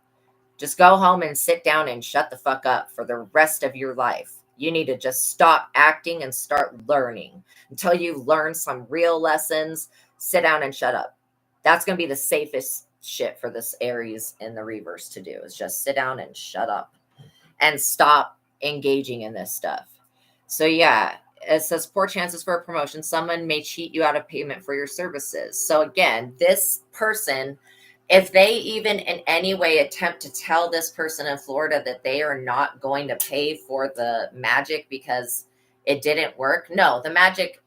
Just go home and sit down and shut the fuck up for the rest of your life. You need to just stop acting and start learning. Until you learn some real lessons, sit down and shut up. That's going to be the safest shit for this Aries in the reverse to do, is just sit down and shut up and stop engaging in this stuff. So yeah, it says poor chances for a promotion. Someone may cheat you out of payment for your services. So again, this person, if they even in any way attempt to tell this person in Florida that they are not going to pay for the magic because it didn't work. No, the magic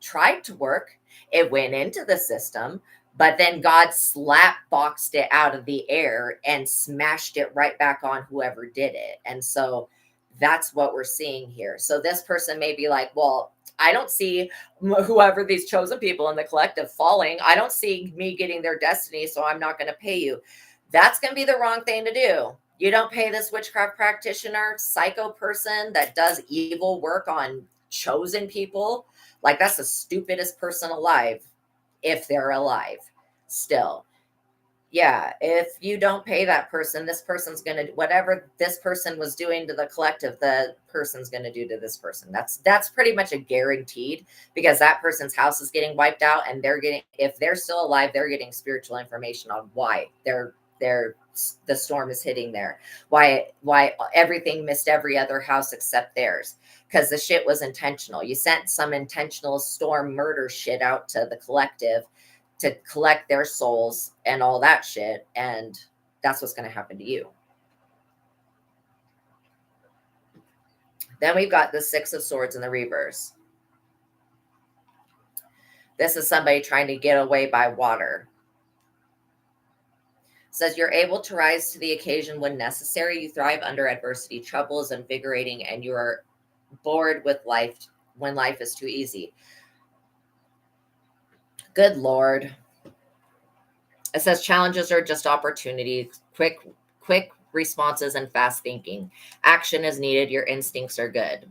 tried to work. It went into the system, but then God slap boxed it out of the air and smashed it right back on whoever did it. And so that's what we're seeing here. So this person may be like, well, I don't see whoever these chosen people in the collective falling. I don't see me getting their destiny, so I'm not going to pay you. That's going to be the wrong thing to do. You don't pay this witchcraft practitioner, psycho person that does evil work on chosen people. Like, that's the stupidest person alive, if they're alive still. Yeah, if you don't pay that person, this person's going to, whatever this person was doing to the collective, the person's going to do to this person. That's pretty much a guaranteed, because that person's house is getting wiped out, and they're getting, if they're still alive, they're getting spiritual information on why the storm is hitting there, why everything missed every other house except theirs, because the shit was intentional. You sent some intentional storm murder shit out to the collective to collect their souls and all that shit. And that's what's going to happen to you. Then we've got the Six of Swords in the reverse. This is somebody trying to get away by water. It says you're able to rise to the occasion when necessary. You thrive under adversity. Trouble is invigorating and you are bored with life when life is too easy. Good Lord. It says challenges are just opportunities, quick responses and fast thinking. Action is needed. Your instincts are good.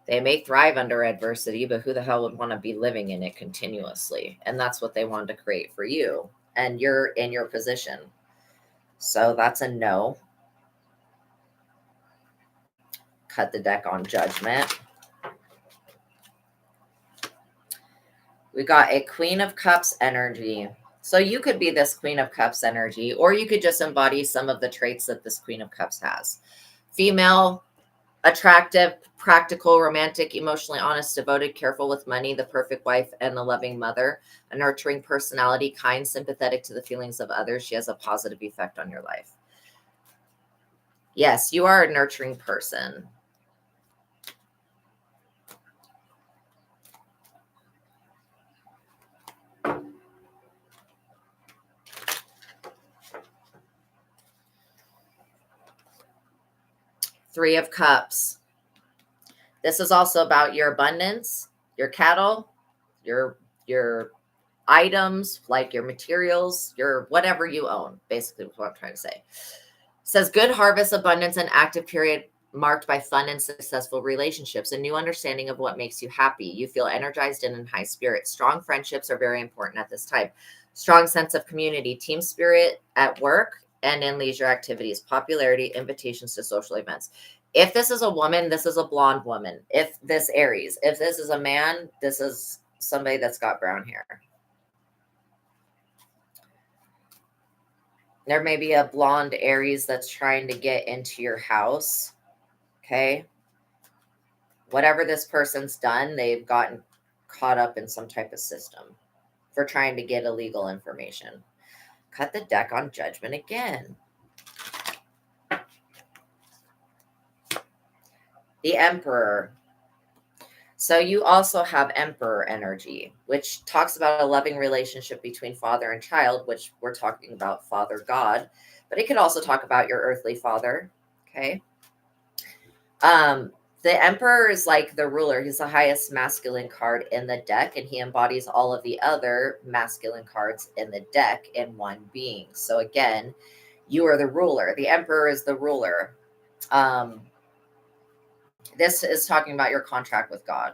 They may thrive under adversity, but who the hell would want to be living in it continuously? And that's what they wanted to create for you. And you're in your position. So that's a no. Cut the deck on Judgment. We got a Queen of Cups energy. So you could be this Queen of Cups energy, or you could just embody some of the traits that this Queen of Cups has. Female, attractive, practical, romantic, emotionally honest, devoted, careful with money, the perfect wife, and the loving mother. A nurturing personality, kind, sympathetic to the feelings of others. She has a positive effect on your life. Yes, you are a nurturing person. Three of Cups. This is also about your abundance, your cattle, your items, like your materials, your whatever you own, basically what I'm trying to say. It says good harvest, abundance, and active period marked by fun and successful relationships, a new understanding of what makes you happy. You feel energized and in high spirits. Strong friendships are very important at this time. Strong sense of community, team spirit at work and in leisure activities, popularity, invitations to social events. If this is a woman, this is a blonde woman. If this Aries, if this is a man, this is somebody that's got brown hair. There may be a blonde Aries that's trying to get into your house. Okay. Whatever this person's done, they've gotten caught up in some type of system for trying to get illegal information. Cut the deck on Judgment again. The Emperor. So you also have Emperor energy, which talks about a loving relationship between father and child, which we're talking about Father God, but it could also talk about your earthly father. Okay. The Emperor is like the ruler. He's the highest masculine card in the deck, and he embodies all of the other masculine cards in the deck in one being. So again, you are the ruler. The Emperor is the ruler. This is talking about your contract with God.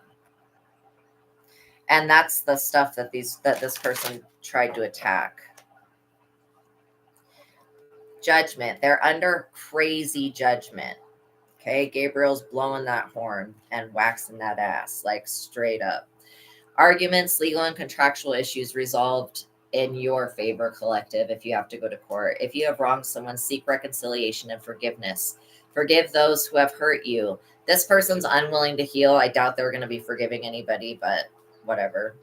And that's the stuff that this person tried to attack. Judgment. They're under crazy judgment. Okay, Gabriel's blowing that horn and waxing that ass, like straight up. Arguments, legal and contractual issues resolved in your favor, collective, if you have to go to court. If you have wronged someone, seek reconciliation and forgiveness. Forgive those who have hurt you. This person's unwilling to heal. I doubt they're going to be forgiving anybody, but whatever.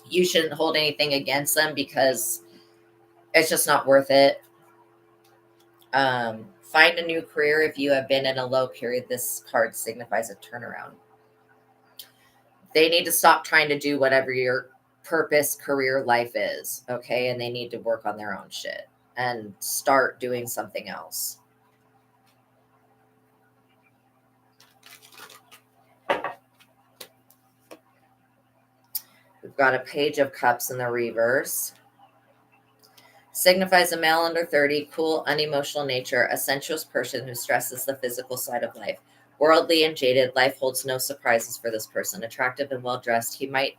You shouldn't hold anything against them because it's just not worth it. Find a new career if you have been in a low period. This card signifies a turnaround. They need to stop trying to do whatever your purpose, career, life is, okay? And they need to work on their own shit and start doing something else. We've got a Page of Cups in the reverse. Signifies a male under 30, cool, unemotional nature, a sensuous person who stresses the physical side of life. Worldly and jaded, life holds no surprises for this person. Attractive and well-dressed, he might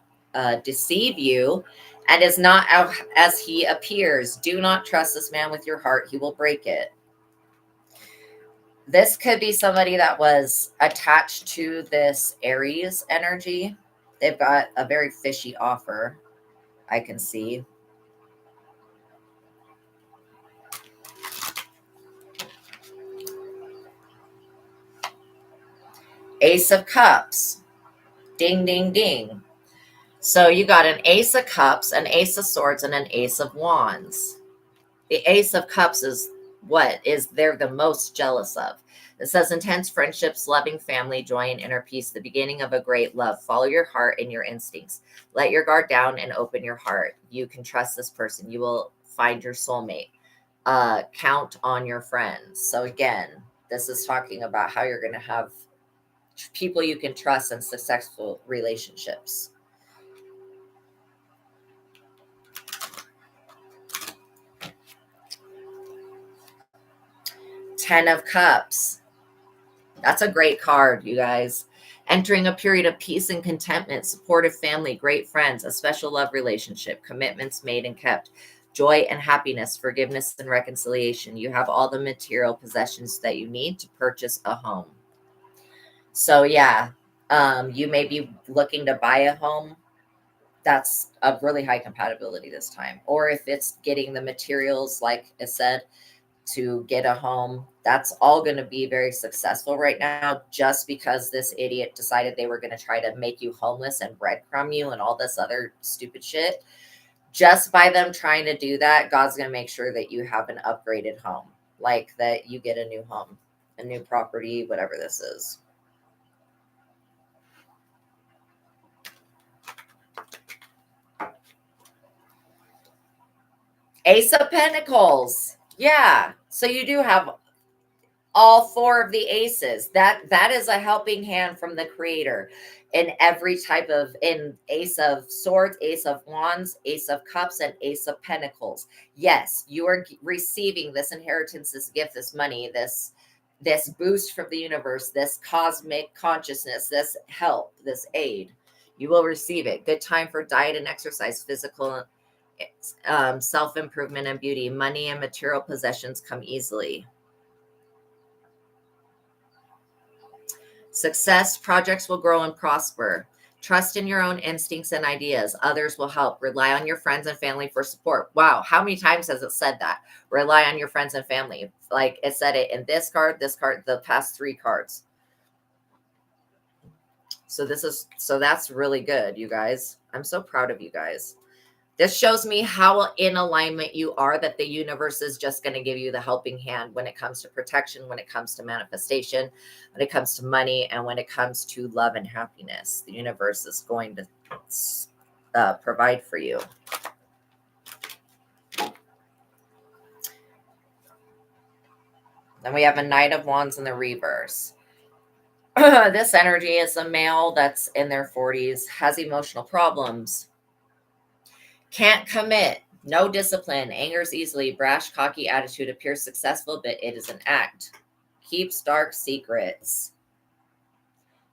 deceive you and is not as he appears. Do not trust this man with your heart. He will break it. This could be somebody that was attached to this Aries energy. They've got a very fishy offer, I can see. Ace of Cups. Ding, ding, ding. So you got an Ace of Cups, an Ace of Swords, and an Ace of Wands. The Ace of Cups is what is they're the most jealous of. It says intense friendships, loving family, joy, and inner peace, the beginning of a great love. Follow your heart and your instincts. Let your guard down and open your heart. You can trust this person. You will find your soulmate. Count on your friends. So again, this is talking about how you're going to have people you can trust and successful relationships. Ten of Cups. That's a great card, you guys. Entering a period of peace and contentment, supportive family, great friends, a special love relationship, commitments made and kept, joy and happiness, forgiveness and reconciliation. You have all the material possessions that you need to purchase a home. So yeah, you may be looking to buy a home. That's a really high compatibility this time. Or if it's getting the materials, like I said, to get a home, that's all going to be very successful right now, just because this idiot decided they were going to try to make you homeless and breadcrumb you and all this other stupid shit. Just by them trying to do that, God's going to make sure that you have an upgraded home, like that you get a new home, a new property, whatever this is. Ace of Pentacles. Yeah. So you do have all four of the aces. That is a helping hand from the creator in every type of, in Ace of Swords, Ace of Wands, Ace of Cups, and Ace of Pentacles. Yes, you are receiving this inheritance, this gift, this money, this boost from the universe, this cosmic consciousness, this help, this aid. You will receive it. Good time for diet and exercise, physical self-improvement and beauty. Money and material possessions come easily. Success, projects will grow and prosper. Trust in your own instincts and ideas. Others will help. Rely on your friends and family for support. Wow, how many times has it said that? Rely on your friends and family. Like it said it in this card, the past 3 cards. So that's really good, you guys. I'm so proud of you guys. This shows me how in alignment you are, that the universe is just going to give you the helping hand when it comes to protection, when it comes to manifestation, when it comes to money, and when it comes to love and happiness. The universe is going to provide for you. Then we have a Knight of Wands in the reverse. This energy is a male that's in their 40s, has emotional problems, can't commit, no discipline, angers easily, brash, cocky attitude, appears successful, but it is an act. Keeps dark secrets.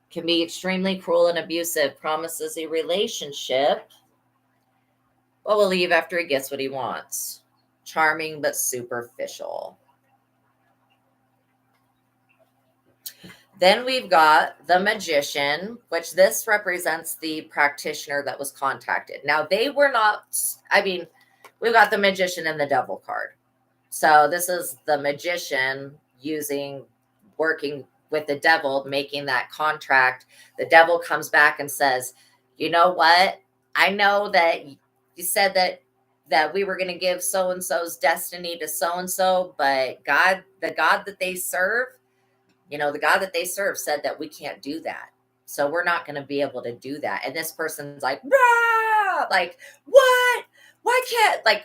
Can be extremely cruel and abusive, promises a relationship, but will leave after he gets what he wants. Charming, but superficial. Then we've got the Magician, which this represents the practitioner that was contacted. Now, they were not, we've got the Magician and the Devil card. So this is the Magician working with the Devil, making that contract. The Devil comes back and says, you know what? I know that you said that we were going to give so-and-so's destiny to so-and-so, but the God that they serve, the God that they serve said that we can't do that. So we're not going to be able to do that. And this person's like, rah! Like, what? Why can't, like,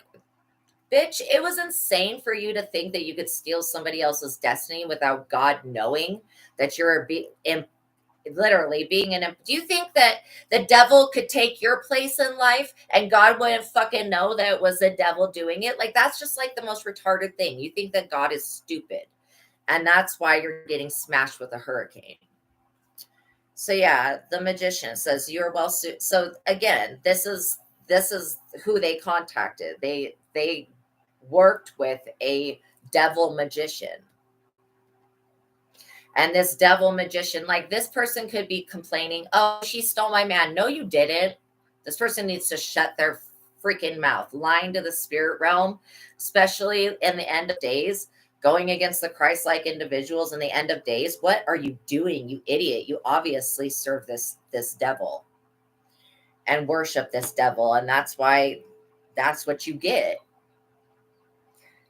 bitch, it was insane for you to think that you could steal somebody else's destiny without God knowing that you're literally being do you think that the devil could take your place in life and God wouldn't fucking know that it was the devil doing it? Like, that's just like the most retarded thing. You think that God is stupid. And that's why you're getting smashed with a hurricane. So yeah, the Magician says you're well suited. So again, this is who they contacted. They worked with a devil magician. And this devil magician, like, this person could be complaining, oh, she stole my man. No, you didn't. This person needs to shut their freaking mouth. Lying to the spirit realm, especially in the end of days, going against the Christ-like individuals in the end of days. What are you doing, you idiot? You obviously serve this devil and worship this devil, and that's what you get.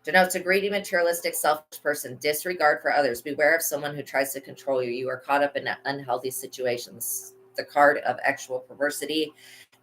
Denotes a greedy, materialistic, selfish person. Disregard for others. Beware of someone who tries to control you. You are caught up in unhealthy situations. The card of actual perversity.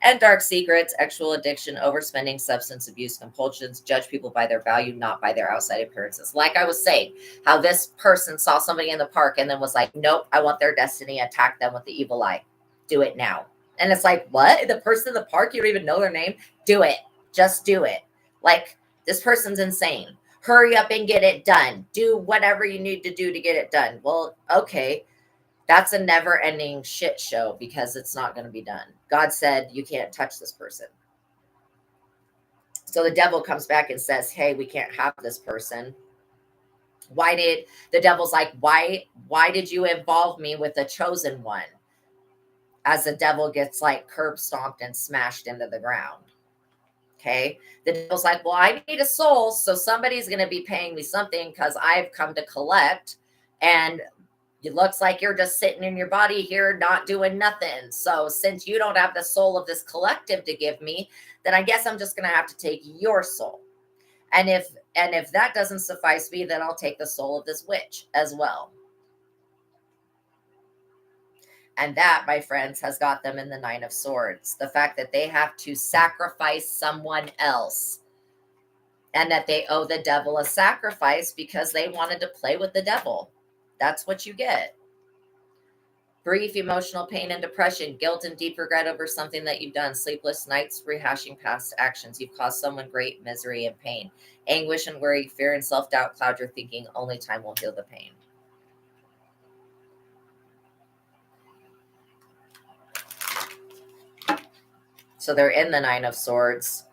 and dark secrets, sexual addiction, overspending, substance abuse, compulsions, judge people by their value, not by their outside appearances. Like I was saying, how this person saw somebody in the park and then was like, nope, I want their destiny, attack them with the evil eye. Do it now. And it's like, what? The person in the park, you don't even know their name? Do it. Just do it. Like, this person's insane. Hurry up and get it done. Do whatever you need to do to get it done. Well, okay. That's a never ending shit show because it's not going to be done. God said you can't touch this person. So the devil comes back and says, hey, we can't have this person. Why did the devil's like, why did you involve me with the chosen one? As the devil gets like curb stomped and smashed into the ground. Okay. The devil's like, well, I need a soul. So somebody's going to be paying me something because I've come to collect. And it looks like you're just sitting in your body here, not doing nothing. So since you don't have the soul of this collective to give me, then I guess I'm just going to have to take your soul. And if that doesn't suffice me, then I'll take the soul of this witch as well. And that, my friends, has got them in the 9 of Swords. The fact that they have to sacrifice someone else and that they owe the devil a sacrifice because they wanted to play with the devil. That's what you get. Brief emotional pain and depression, guilt and deep regret over something that you've done, sleepless nights, rehashing past actions. You've caused someone great misery and pain. Anguish and worry, fear and self-doubt cloud your thinking. Only time will heal the pain. So they're in the 9 of Swords.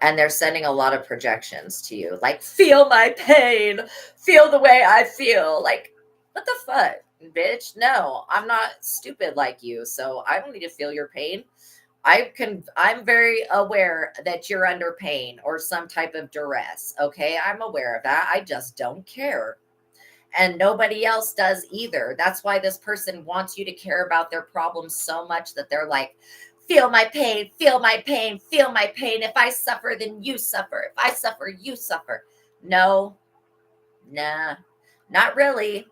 And they're sending a lot of projections to you. Like, feel my pain. Feel the way I feel. Like, what the fuck, bitch? No, I'm not stupid like you. So I don't need to feel your pain. I'm very aware that you're under pain or some type of duress. Okay. I'm aware of that. I just don't care. And nobody else does either. That's why this person wants you to care about their problems so much that they're like, feel my pain, feel my pain, feel my pain. If I suffer, then you suffer. If I suffer, you suffer. No, nah, not really.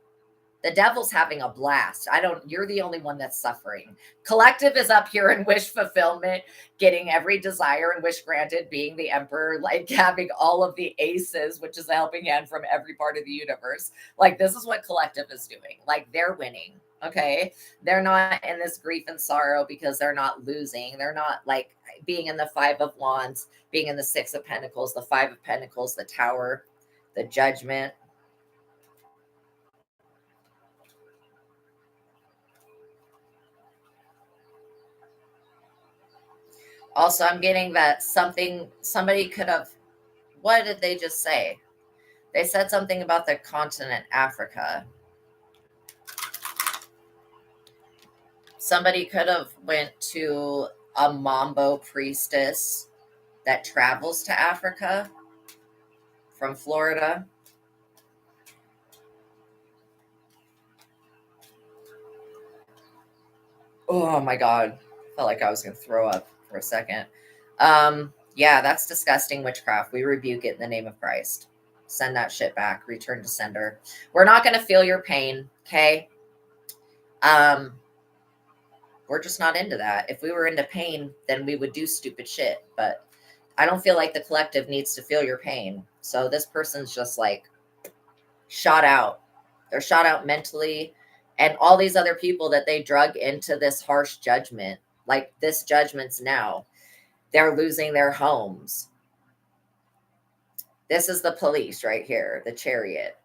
The devil's having a blast. You're the only one that's suffering. Collective is up here in wish fulfillment, getting every desire and wish granted, being the emperor, like having all of the aces, which is a helping hand from every part of the universe. Like, this is what collective is doing. Like, they're winning. Okay. They're not in this grief and sorrow because they're not losing. They're not like being in the 5 of Wands, being in the 6 of Pentacles, the 5 of Pentacles, the Tower, the Judgment. Also, I'm getting that somebody could have, what did they just say? They said something about the continent Africa. Somebody could have went to a Mambo priestess that travels to Africa from Florida. Oh my God. Felt like I was going to throw up for a second. Yeah, that's disgusting witchcraft. We rebuke it in the name of Christ. Send that shit back. Return to sender. We're not going to feel your pain. Okay. We're just not into that. If we were into pain, then we would do stupid shit. But I don't feel like the collective needs to feel your pain. So this person's just like shot out. They're shot out mentally. And all these other people that they drug into this harsh judgment, like this judgment's now, they're losing their homes. This is the police right here, the Chariot.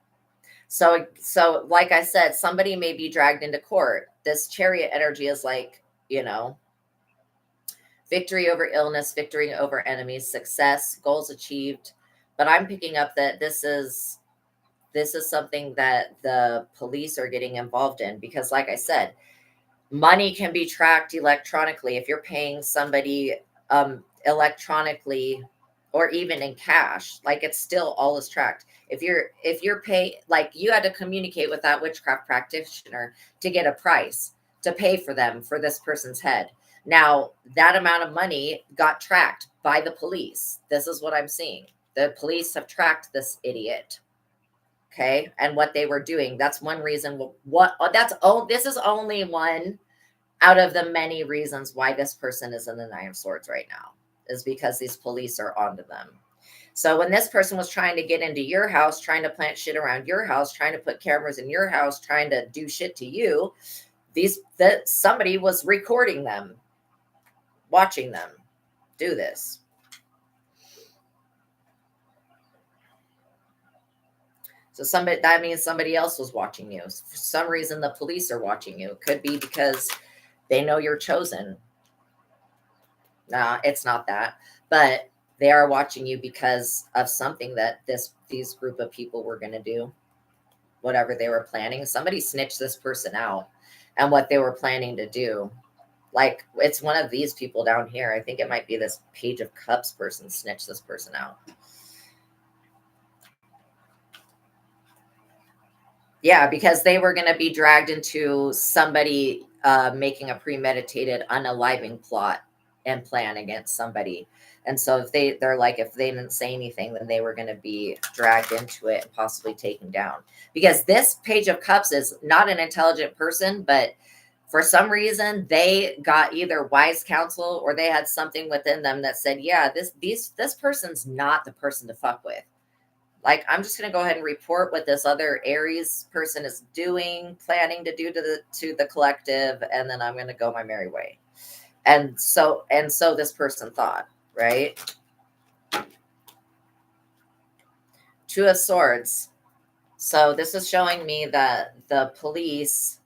So like I said, somebody may be dragged into court. This Chariot energy is like, victory over illness, victory over enemies, success, goals achieved. But I'm picking up that this is something that the police are getting involved in because, like I said, money can be tracked electronically. If you're paying somebody electronically or even in cash, like it's still all is tracked. If you're pay, like you had to communicate with that witchcraft practitioner to get a price to pay for them for this person's head. Now that amount of money got tracked by the police. This is what I'm seeing. The police have tracked this idiot. Okay. And what they were doing. That's one reason. This is only one out of the many reasons why this person is in the Nine of Swords right now, is because these police are onto them. So when this person was trying to get into your house, trying to plant shit around your house, trying to put cameras in your house, trying to do shit to you, somebody was recording them, watching them do this. So that means somebody else was watching you. For some reason, the police are watching you. It could be because they know you're chosen. Nah, it's not that, but they are watching you because of something that these group of people were going to do, whatever they were planning. Somebody snitched this person out and what they were planning to do. Like, it's one of these people down here. I think it might be this Page of Cups person snitched this person out. Yeah, because they were going to be dragged into somebody making a premeditated unaliving plot and plan against somebody. And so if they're like, if they didn't say anything, then they were going to be dragged into it and possibly taken down. Because this Page of Cups is not an intelligent person, but for some reason they got either wise counsel or they had something within them that said, yeah, this person's not the person to fuck with. Like, I'm just going to go ahead and report what this other Aries person is doing, planning to do to the collective, and then I'm going to go my merry way. And so this person thought, right? Two of Swords. So this is showing me that the police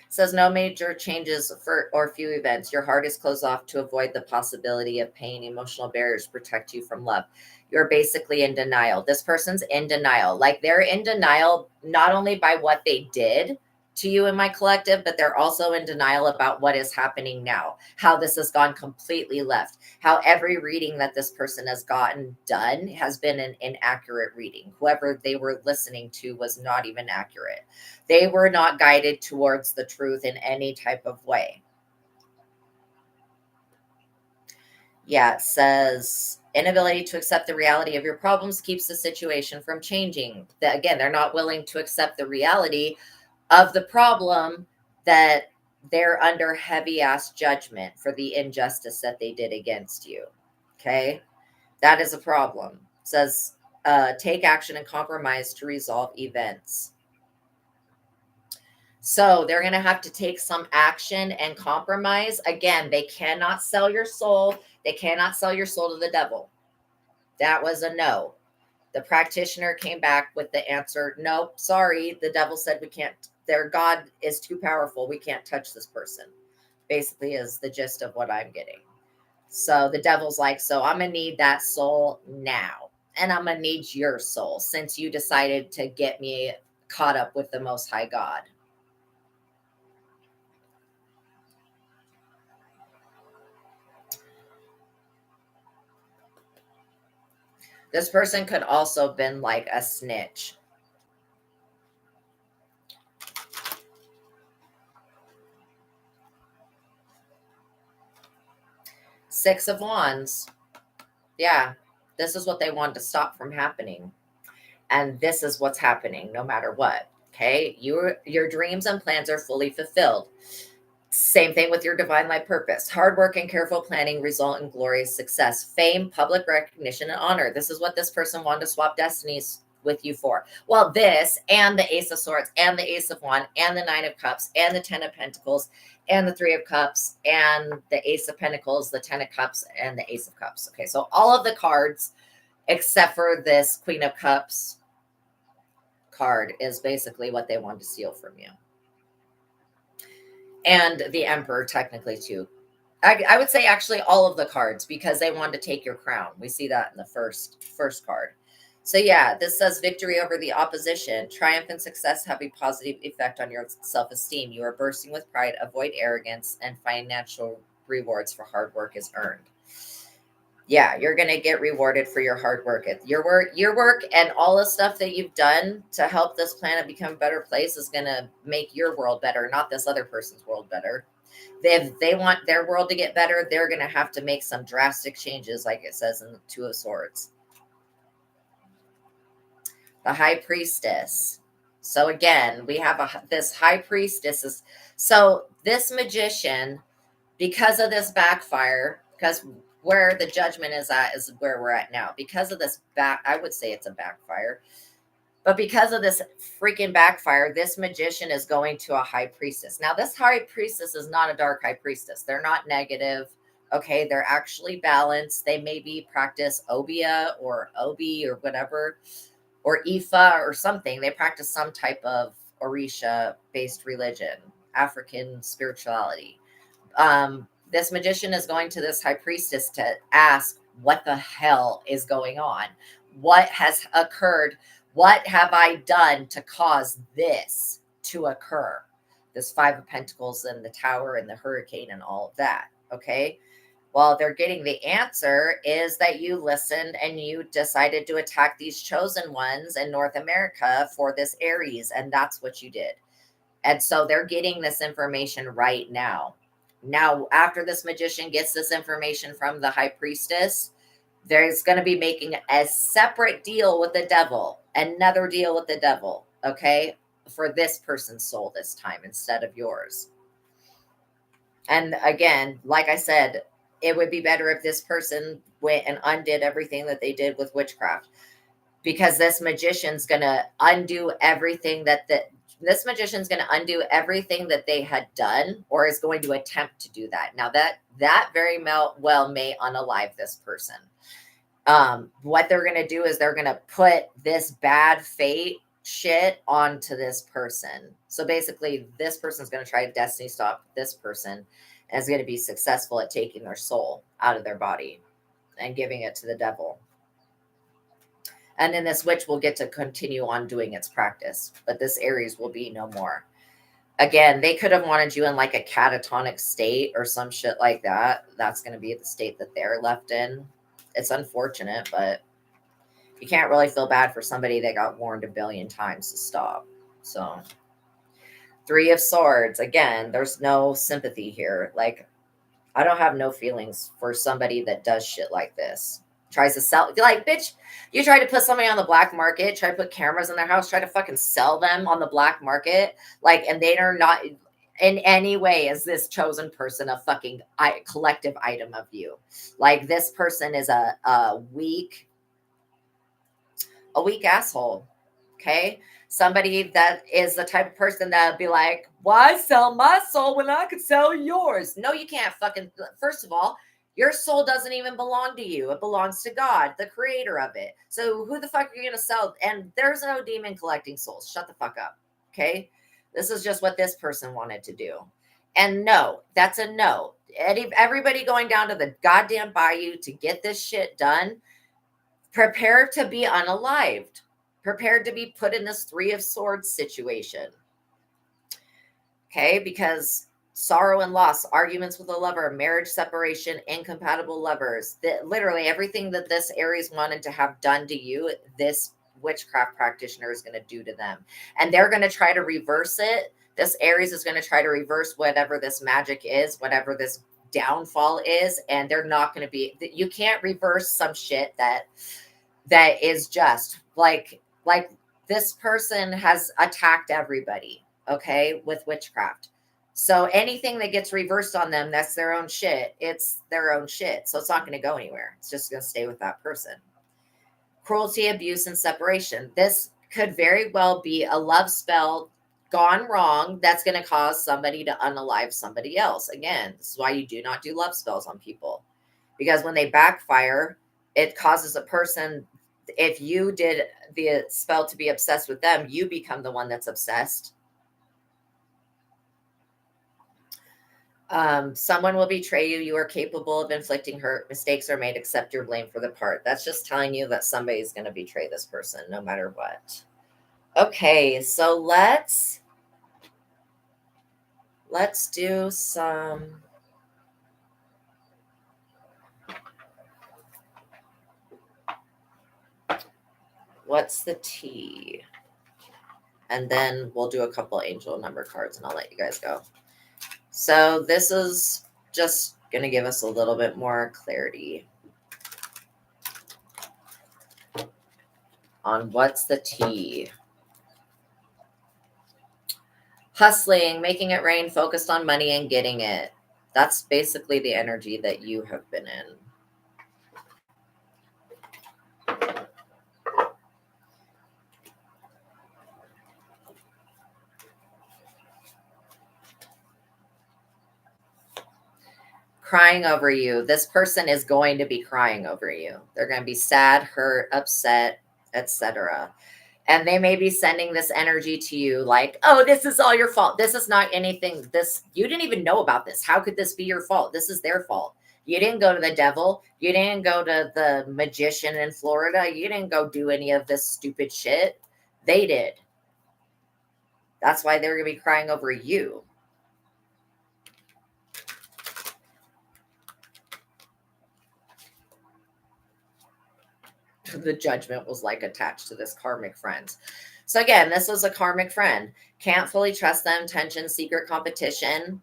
says no major changes or few events. Your heart is closed off to avoid the possibility of pain. Emotional barriers protect you from love. You're basically in denial. This person's in denial. Like, they're in denial not only by what they did to you in my collective, but they're also in denial about what is happening now, how this has gone completely left, how every reading that this person has gotten done has been an inaccurate reading. Whoever they were listening to was not even accurate. They were not guided towards the truth in any type of way. Yeah, it says inability to accept the reality of your problems keeps the situation from changing. Again, they're not willing to accept the reality of the problem, that they're under heavy ass judgment for the injustice that they did against you. Okay, that is a problem. It says take action and compromise to resolve events. So they're going to have to take some action and compromise. Again, they cannot sell your soul. They cannot sell your soul to the devil. That was a no. The practitioner came back with the answer, nope, sorry. The devil said we can't, their God is too powerful. We can't touch this person. Basically is the gist of what I'm getting. So the devil's like, so I'm going to need that soul now. And I'm going to need your soul since you decided to get me caught up with the Most High God. This person could also have been like a snitch. Six of Wands. Yeah, this is what they wanted to stop from happening. And this is what's happening no matter what. Okay, your dreams and plans are fully fulfilled. Same thing with your divine life purpose. Hard work and careful planning result in glorious success, fame, public recognition, and honor. This is what this person wanted to swap destinies with you for. Well, this and the Ace of Swords and the Ace of Wands and the Nine of Cups and the Ten of Pentacles and the Three of Cups and the Ace of Pentacles, the Ten of Cups, and the Ace of Cups. Okay, so all of the cards except for this Queen of Cups card is basically what they wanted to steal from you. And the Emperor, technically, too. I would say actually all of the cards, because they wanted to take your crown. We see that in the first card. So yeah, this says victory over the opposition. Triumph and success have a positive effect on your self-esteem. You are bursting with pride. Avoid arrogance, and financial rewards for hard work is earned. Yeah, you're going to get rewarded for your hard work. Your work and all the stuff that you've done to help this planet become a better place is going to make your world better, not this other person's world better. If they want their world to get better, they're going to have to make some drastic changes, like it says in the Two of Swords. The High Priestess. So again, we have this High Priestess is So this magician, because of this backfire, because where the judgment is at is where we're at now. Because of this I would say it's a backfire. But because of this freaking backfire, this magician is going to a high priestess. Now, this high priestess is not a dark high priestess. They're not negative. Okay, they're actually balanced. They maybe practice Obia or Obi or whatever, or Ifa or something. They practice some type of Orisha based religion, African spirituality. This magician is going to this high priestess to ask what the hell is going on, what has occurred, what have I done to cause this to occur, this Five of Pentacles and the Tower and the hurricane and all of that. Okay, well, they're getting the answer is that you listened and you decided to attack these chosen ones in North America for this Aries, and that's what you did. And so they're getting this information right now. Now, after this magician gets this information from the high priestess, there's going to be making a separate deal with the devil, another deal with the devil, okay, for this person's soul this time instead of yours. And again, like I said, it would be better if this person went and undid everything that they did with witchcraft, because this magician's going to undo everything this magician's going to undo everything that they had done, or is going to attempt to do that. Now that very well may unalive this person. What they're going to do is they're going to put this bad fate shit onto this person. So basically, this person's going to try to destiny stop this person and is going to be successful at taking their soul out of their body and giving it to the devil. And then this witch will get to continue on doing its practice, but this Aries will be no more. Again, they could have wanted you in like a catatonic state or some shit like that. That's going to be the state that they're left in. It's unfortunate, but you can't really feel bad for somebody that got warned a billion times to stop. So, Three of Swords. Again, there's no sympathy here. Like, I don't have no feelings for somebody that does shit like this. Tries to sell, like, bitch, you try to put somebody on the black market, try to put cameras in their house, try to fucking sell them on the black market, like, and they are not in any way is this chosen person a fucking collective item of you. Like, this person is a weak asshole. Okay, somebody that is the type of person that would be like, why sell my soul when I could sell yours? No, you can't fucking. First of all, your soul doesn't even belong to you. It belongs to God, the creator of it. So who the fuck are you going to sell? And there's no demon collecting souls. Shut the fuck up. Okay, this is just what this person wanted to do. And no, that's a no. Everybody going down to the goddamn bayou to get this shit done, prepare to be unalived, prepared to be put in this Three of Swords situation. Okay, because sorrow and loss, arguments with a lover, marriage separation, incompatible lovers, literally everything that this Aries wanted to have done to you, this witchcraft practitioner is going to do to them. And they're going to try to reverse it. This Aries is going to try to reverse whatever this magic is, whatever this downfall is. And they're not going to be, you can't reverse some shit that is just like this person has attacked everybody, okay, with witchcraft. So anything that gets reversed on them, that's their own shit. It's their own shit. So it's not going to go anywhere. It's just going to stay with that person. Cruelty, abuse, and separation. This could very well be a love spell gone wrong that's going to cause somebody to unalive somebody else. Again, this is why you do not do love spells on people, because when they backfire, it causes a person, if you did the spell to be obsessed with them, you become the one that's obsessed. Someone will betray you. You are capable of inflicting hurt. Mistakes are made. Accept your blame for the part. That's just telling you that somebody's going to betray this person no matter what. Okay, so let's do some what's the tea? And then we'll do a couple angel number cards and I'll let you guys go. So this is just going to give us a little bit more clarity on what's the tea. Hustling, making it rain, focused on money and getting it. That's basically the energy that you have been in. Crying over you. This person is going to be crying over you. They're going to be sad, hurt, upset, etc. And they may be sending this energy to you like, oh, this is all your fault. This is not anything. This, you didn't even know about this. How could this be your fault? This is their fault. You didn't go to the devil. You didn't go to the magician in Florida. You didn't go do any of this stupid shit. They did. That's why they're going to be crying over you. The judgment was like attached to this karmic friend. So again, this was a karmic friend. Can't fully trust them. Tension, secret competition.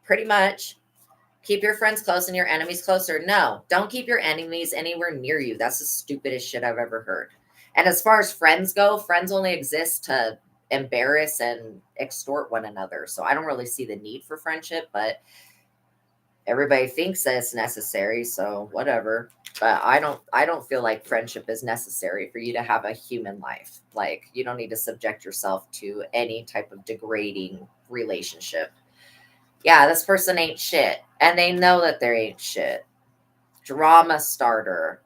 Pretty much. Keep your friends close and your enemies closer. No, don't keep your enemies anywhere near you. That's the stupidest shit I've ever heard. And as far as friends go, friends only exist to embarrass and extort one another. So I don't really see the need for friendship, but everybody thinks that it's necessary. So whatever. But I don't feel like friendship is necessary for you to have a human life. Like, you don't need to subject yourself to any type of degrading relationship. Yeah, this person ain't shit. And they know that they ain't shit. Drama starter.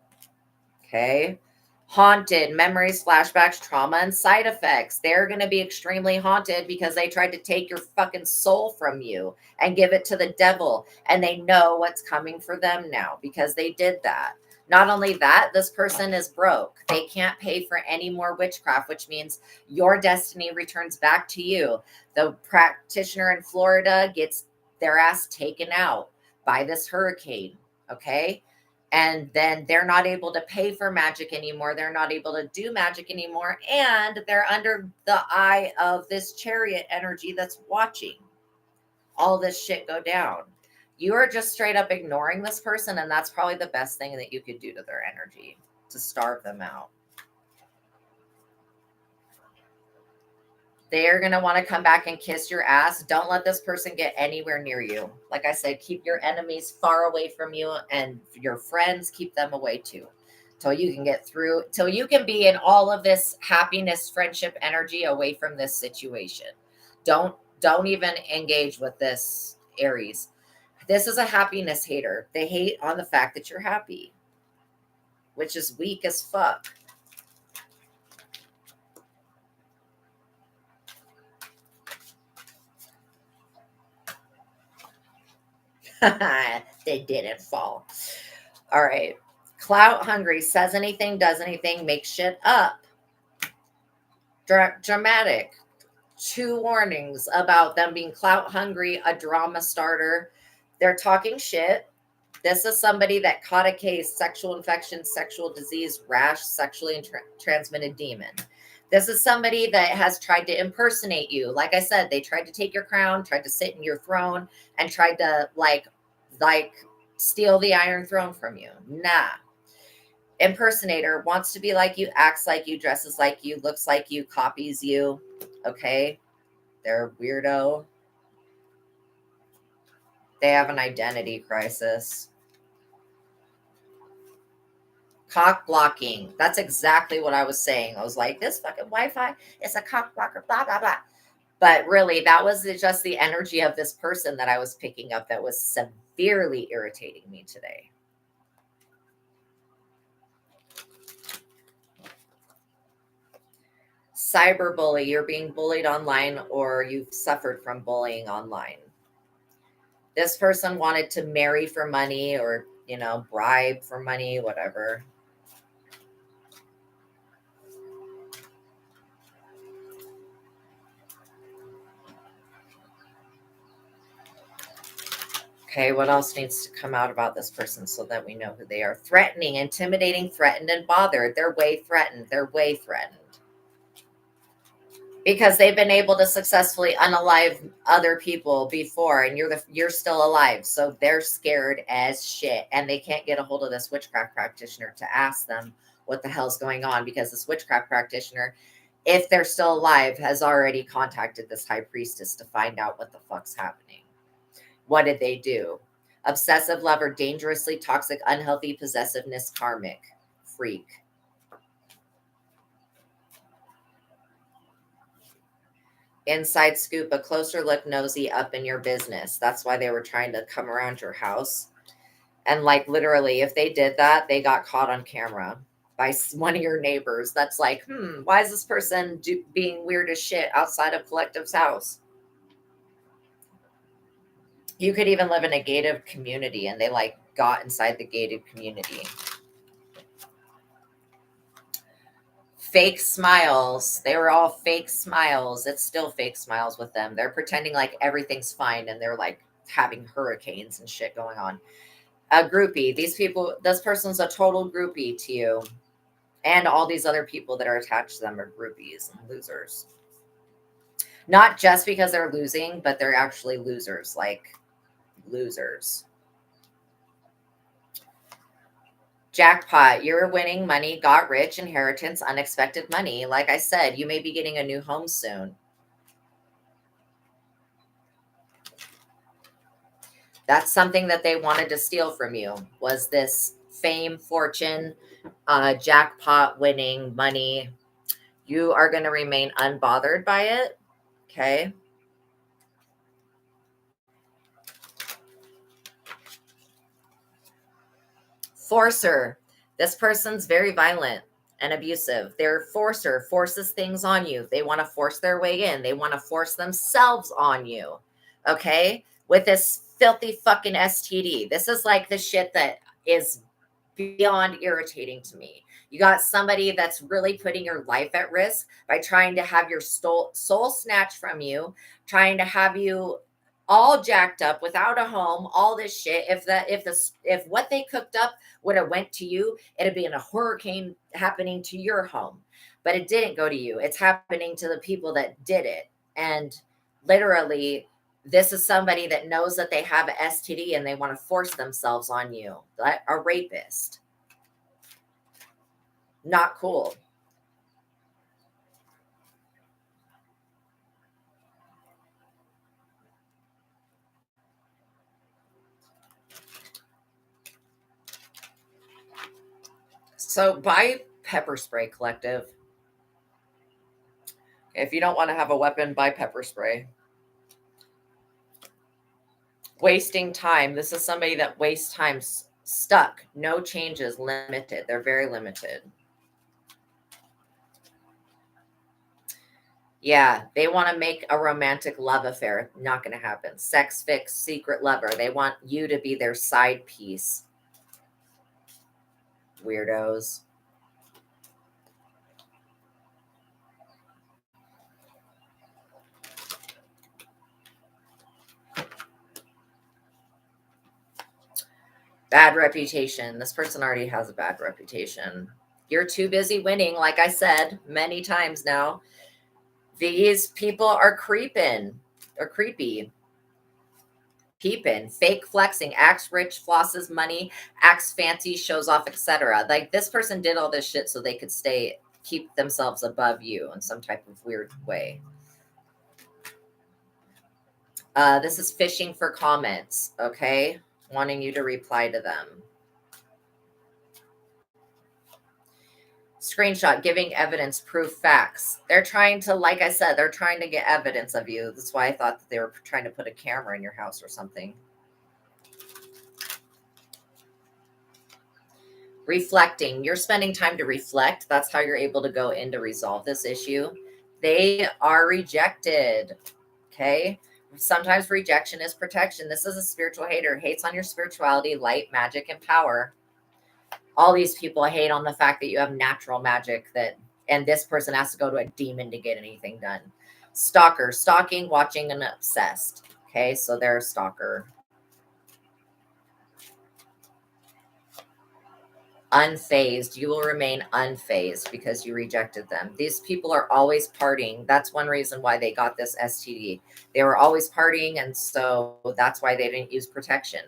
Okay. Haunted, memories, flashbacks, trauma, and side effects. They're going to be extremely haunted because they tried to take your fucking soul from you and give it to the devil. And they know what's coming for them now because they did that. Not only that, this person is broke. They can't pay for any more witchcraft, which means your destiny returns back to you. The practitioner in Florida gets their ass taken out by this hurricane. Okay. And then they're not able to pay for magic anymore. They're not able to do magic anymore. And they're under the eye of this chariot energy that's watching all this shit go down. You are just straight up ignoring this person. And that's probably the best thing that you could do to their energy, to starve them out. They're going to want to come back and kiss your ass. Don't let this person get anywhere near you. Like I said, keep your enemies far away from you, and your friends, keep them away too. Till you can get through, till you can be in all of this happiness, friendship energy away from this situation. Don't even engage with this Aries. This is a happiness hater. They hate on the fact that you're happy, which is weak as fuck. They didn't fall. All right. Clout hungry, says anything, does anything, makes shit up. Dramatic. 2 warnings about them being clout hungry, a drama starter. They're talking shit. This is somebody that caught a case, sexual infection, sexual disease, rash, sexually transmitted demon. This is somebody that has tried to impersonate you. Like I said, they tried to take your crown, tried to sit in your throne, and tried to like steal the Iron Throne from you. Nah. Impersonator wants to be like you, acts like you, dresses like you, looks like you, copies you. Okay. They're a weirdo. They have an identity crisis. Cock blocking. That's exactly what I was saying. I was like, this fucking Wi-Fi is a cock blocker, blah, blah, blah. But really, that was just the energy of this person that I was picking up that was severely irritating me today. Cyberbully. You're being bullied online, or you've suffered from bullying online. This person wanted to marry for money, or, bribe for money, whatever. Okay, what else needs to come out about this person so that we know who they are? Threatening, intimidating, threatened, and bothered. They're way threatened. They're way threatened. Because they've been able to successfully unalive other people before, and you're still alive. So they're scared as shit, and they can't get a hold of this witchcraft practitioner to ask them what the hell's going on, because this witchcraft practitioner if they're still alive, has already contacted this high priestess to find out what the fuck's happening. What did they do? Obsessive lover, dangerously toxic, unhealthy possessiveness, karmic, freak. Inside scoop, a closer look, nosy up in your business. That's why they were trying to come around your house. And like literally, if they did that, they got caught on camera by one of your neighbors. That's like, why is this person being weird as shit outside of Collective's house? You could even live in a gated community and they like got inside the gated community. Fake smiles. They were all fake smiles. It's still fake smiles with them. They're pretending like everything's fine and they're like having hurricanes and shit going on. A groupie. These people, this person's a total groupie to you. And all these other people that are attached to them are groupies and losers. Not just because they're losing, but they're actually losers. Like losers. Jackpot, you're winning money, got rich, inheritance, unexpected money. Like I said, you may be getting a new home soon. That's something that they wanted to steal from you, was this fame, fortune, jackpot winning money. You are going to remain unbothered by it. Okay. Forcer. This person's very violent and abusive. They're forcer, forces things on you. They want to force their way in. They want to force themselves on you. Okay. With this filthy fucking STD. This is like the shit that is beyond irritating to me. You got somebody that's really putting your life at risk by trying to have your soul snatched from you, trying to have you all jacked up without a home, all this shit. If what they cooked up would have went to you, it'd be in a hurricane happening to your home. But it didn't go to you. It's happening to the people that did it. And literally, this is somebody that knows that they have an STD and they want to force themselves on you. A rapist. Not cool. So buy pepper spray, Collective. If you don't want to have a weapon, buy pepper spray. Wasting time. This is somebody that wastes time, stuck, no changes, limited. They're very limited. Yeah, they want to make a romantic love affair. Not going to happen. Sex fix, secret lover. They want you to be their side piece. Weirdos. Bad reputation. This person already has a bad reputation. You're too busy winning, like I said many times now. These people are creeping. Or creepy. Peeping, fake flexing, acts rich, flosses money, acts fancy, shows off, etc. Like this person did all this shit so they could keep themselves above you in some type of weird way. This is fishing for comments, okay? Wanting you to reply to them. Screenshot, giving evidence, proof, facts. They're trying to, like I said, they're trying to get evidence of you. That's why I thought that they were trying to put a camera in your house or something. Reflecting. You're spending time to reflect. That's how you're able to go in to resolve this issue. They are rejected. Okay. Sometimes rejection is protection. This is a spiritual hater. Hates on your spirituality, light, magic, and power. All these people hate on the fact that you have natural magic and this person has to go to a demon to get anything done. Stalker, stalking, watching, and obsessed. Okay. So they're a stalker. Unfazed. You will remain unfazed because you rejected them. These people are always partying. That's one reason why they got this STD. They were always partying, and so that's why they didn't use protection.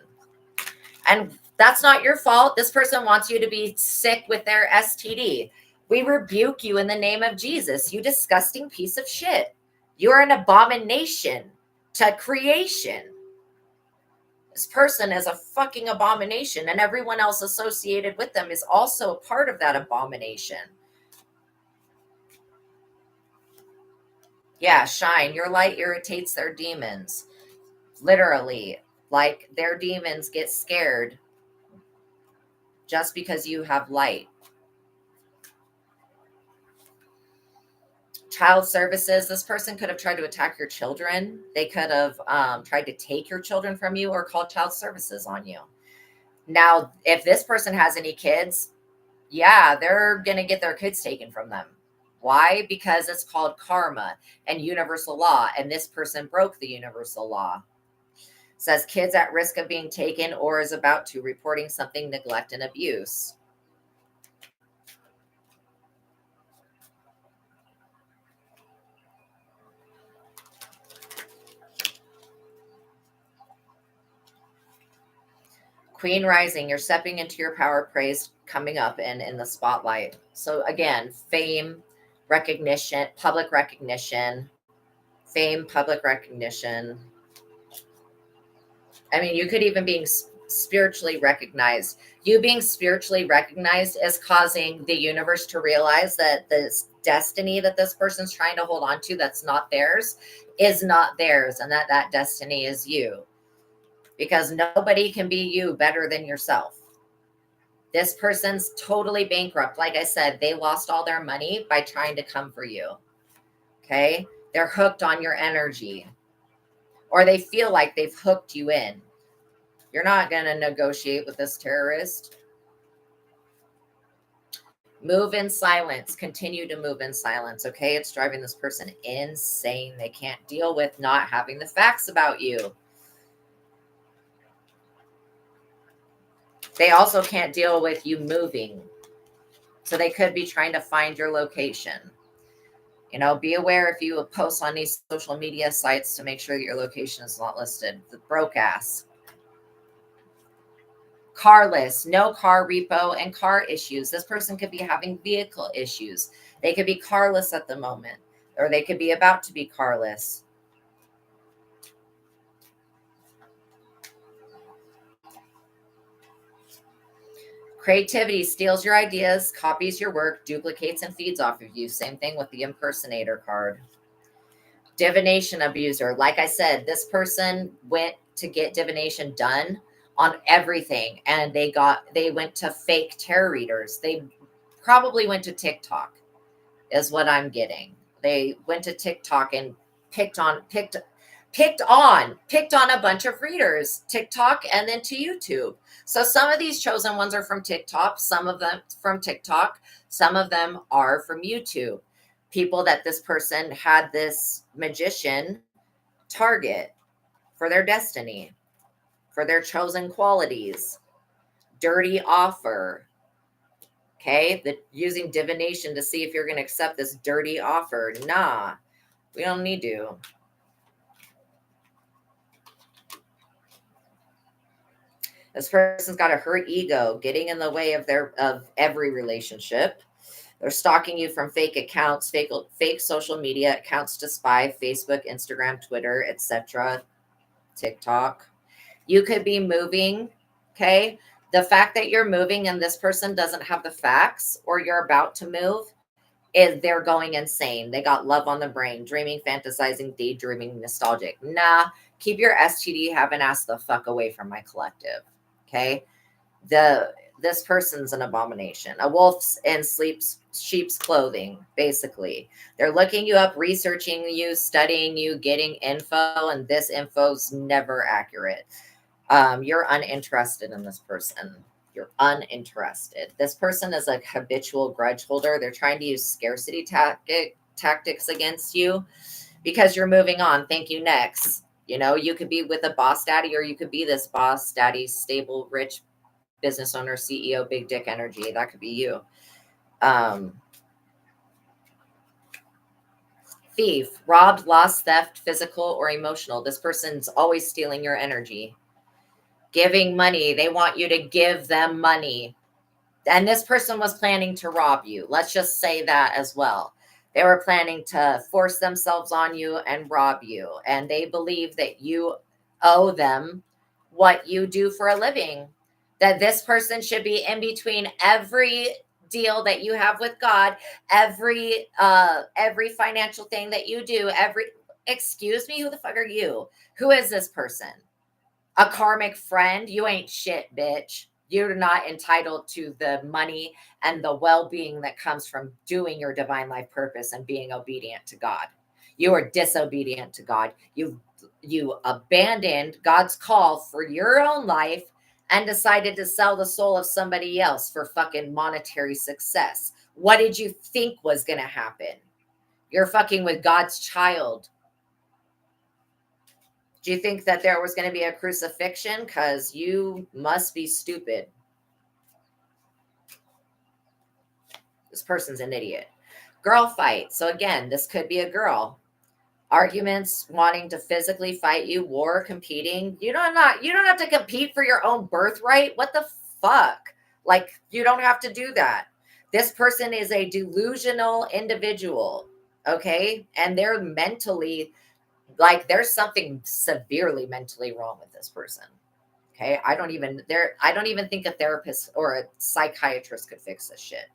And that's not your fault. This person wants you to be sick with their STD. We rebuke you in the name of Jesus, you disgusting piece of shit. You're an abomination to creation. This person is a fucking abomination, and everyone else associated with them is also a part of that abomination. Yeah, shine. Your light irritates their demons. Literally, like their demons get scared just because you have light. Child services, this person could have tried to attack your children. They could have tried to take your children from you or called child services on you. Now, if this person has any kids, yeah, they're going to get their kids taken from them. Why? Because it's called karma and universal law, and this person broke the universal law. Says kids at risk of being taken or is about to, reporting something, neglect and abuse. Queen rising, you're stepping into your power, praise coming up and in the spotlight. So again, fame, recognition, public recognition, fame, public recognition. I mean, you could even be spiritually recognized. You being spiritually recognized is causing the universe to realize that this destiny that this person's trying to hold on to that's not theirs is not theirs, and that destiny is you. Because nobody can be you better than yourself. This person's totally bankrupt. Like I said, they lost all their money by trying to come for you. Okay? They're hooked on your energy. Or they feel like they've hooked you in. You're not going to negotiate with this terrorist. Move in silence. Continue to move in silence. Okay? It's driving this person insane. They can't deal with not having the facts about you. They also can't deal with you moving. So they could be trying to find your location. You know, be aware if you post on these social media sites to make sure that your location is not listed. The broke ass. Carless, no car repo and car issues. This person could be having vehicle issues. They could be carless at the moment, or they could be about to be carless. Creativity steals your ideas, copies your work, duplicates and feeds off of you. Same thing with the impersonator card. Divination abuser. Like I said, this person went to get divination done on everything, and they went to fake tarot readers. They probably went to TikTok, is what I'm getting. They went to TikTok and picked on a bunch of readers, TikTok and then to YouTube. So some of these chosen ones are from TikTok, some of them from TikTok, some of them are from YouTube. People that this person had this magician target for their destiny, for their chosen qualities. Dirty offer. Okay, using divination to see if you're going to accept this dirty offer. Nah, we don't need to. This person's got a hurt ego, getting in the way of every relationship. They're stalking you from fake accounts, fake social media accounts to spy, Facebook, Instagram, Twitter, etc., TikTok. You could be moving, okay? The fact that you're moving and this person doesn't have the facts, or you're about to move, is they're going insane. They got love on the brain, dreaming, fantasizing, daydreaming, nostalgic. Nah, keep your STD having ass the fuck away from my collective. Okay, this person's an abomination, a wolf in sheep's clothing. Basically, they're looking you up, researching you, studying you, getting info, and this info's never accurate. You're uninterested in this person. You're uninterested. This person is a habitual grudge holder. They're trying to use scarcity tactics against you because you're moving on. Thank you. Next. You know, you could be with a boss daddy, or you could be this boss daddy, stable, rich business owner, CEO, big dick energy. That could be you. Thief, robbed, lost, theft, physical or emotional. This person's always stealing your energy. Giving money. They want you to give them money. And this person was planning to rob you. Let's just say that as well. They were planning to force themselves on you and rob you. And they believe that you owe them what you do for a living. That this person should be in between every deal that you have with God, every financial thing that you do, every excuse me, who the fuck are you? Who is this person? A karmic friend? You ain't shit, bitch. You're not entitled to the money and the well-being that comes from doing your divine life purpose and being obedient to God. You are disobedient to God. You abandoned God's call for your own life and decided to sell the soul of somebody else for fucking monetary success. What did you think was going to happen? You're fucking with God's child. Do you think that there was going to be a crucifixion? Because you must be stupid. This person's an idiot. Girl fight. So again, this could be a girl. Arguments, wanting to physically fight you, war, competing. You don't have to compete for your own birthright. What the fuck? Like, you don't have to do that. This person is a delusional individual, okay? And they're mentally, like, there's something severely mentally wrong with this person. Okay. I don't even think a therapist or a psychiatrist could fix this shit.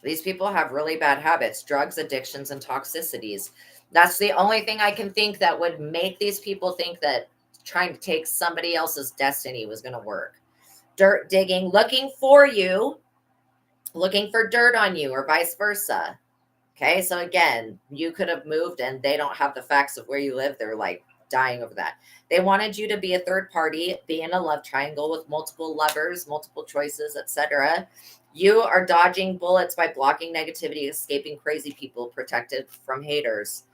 These people have really bad habits, drugs, addictions, and toxicities. That's the only thing I can think that would make these people think that trying to take somebody else's destiny was going to work. Dirt digging, looking for you, looking for dirt on you, or vice versa. Okay, so again, you could have moved and they don't have the facts of where you live. They're like dying over that. They wanted you to be a third party, be in a love triangle with multiple lovers, multiple choices, etc. You are dodging bullets by blocking negativity, escaping crazy people, protected from haters.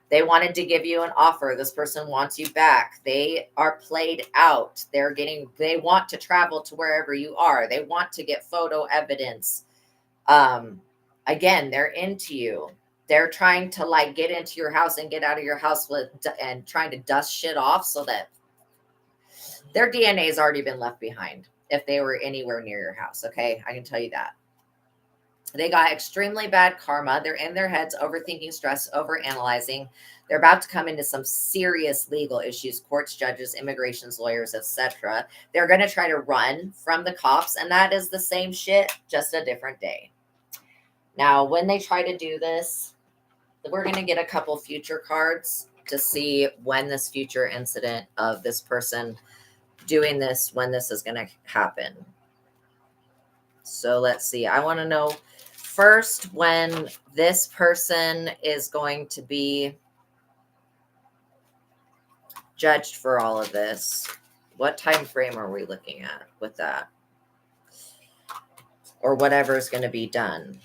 They wanted to give you an offer. This person wants you back. They are played out. They want to travel to wherever you are. They want to get photo evidence. Again, they're into you. They're trying to like get into your house and get out of your house and trying to dust shit off so that their DNA has already been left behind if they were anywhere near your house. Okay, I can tell you that. They got extremely bad karma. They're in their heads, overthinking, stress, overanalyzing. They're about to come into some serious legal issues, courts, judges, immigrations, lawyers, etc. They're going to try to run from the cops, and that is the same shit, just a different day. Now, when they try to do this, we're going to get a couple future cards to see when this future incident of this person doing this, when this is going to happen. So let's see. I want to know first when this person is going to be judged for all of this. What time frame are we looking at with that? Or whatever is going to be done.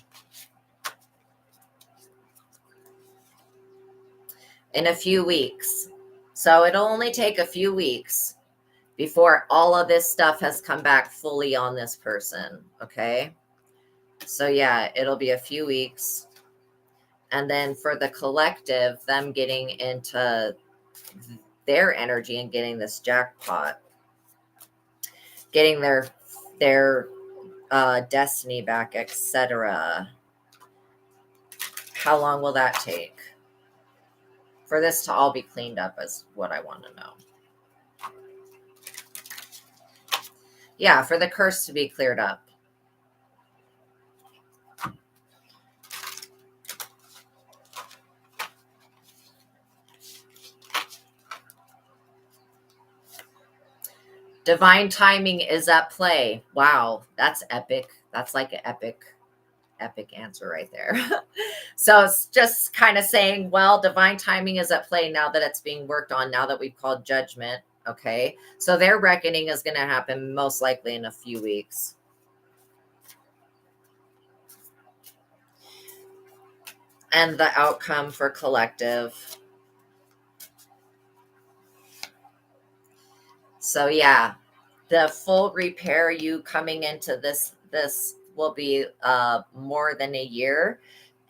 In a few weeks. So it'll only take a few weeks before all of this stuff has come back fully on this person. Okay. So yeah, it'll be a few weeks. And then for the collective, them getting into their energy and getting this jackpot, getting their destiny back, etc. How long will that take? For this to all be cleaned up is what I want to know. Yeah, for the curse to be cleared up. Divine timing is at play. Wow, that's epic. That's like an epic answer right there. So it's just kind of saying, well, divine timing is at play now that it's being worked on, now that we've called judgment. Okay. So their reckoning is going to happen most likely in a few weeks. And the outcome for collective. So yeah, the full repair, you coming into this will be more than a year.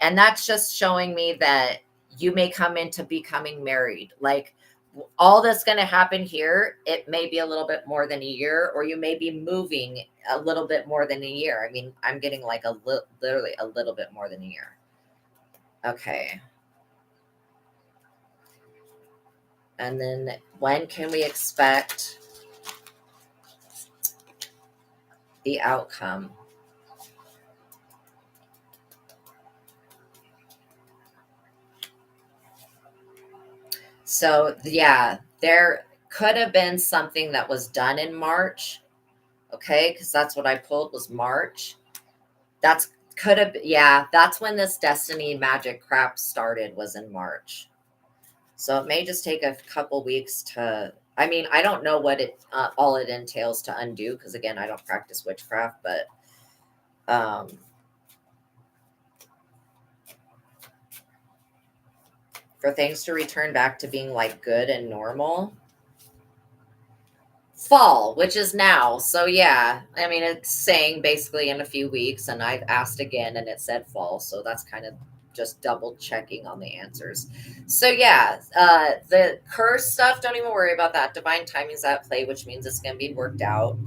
And that's just showing me that you may come into becoming married. Like all that's going to happen here, it may be a little bit more than a year, or you may be moving a little bit more than a year. I mean, I'm getting like literally a little bit more than a year. Okay. And then when can we expect the outcome? So, yeah, there could have been something that was done in March. Okay. Because that's what I pulled was March. That's could have, yeah, that's when this destiny magic crap started, was in March. So it may just take a couple weeks to, I mean, I don't know what it all it entails to undo, because again, I don't practice witchcraft, but for things to return back to being like good and normal, fall, which is now. So yeah, I mean, it's saying basically in a few weeks, and I asked again and it said fall. So that's kind of just double checking on the answers. So yeah, the curse stuff, don't even worry about that. Divine timing's at play, which means it's going to be worked out.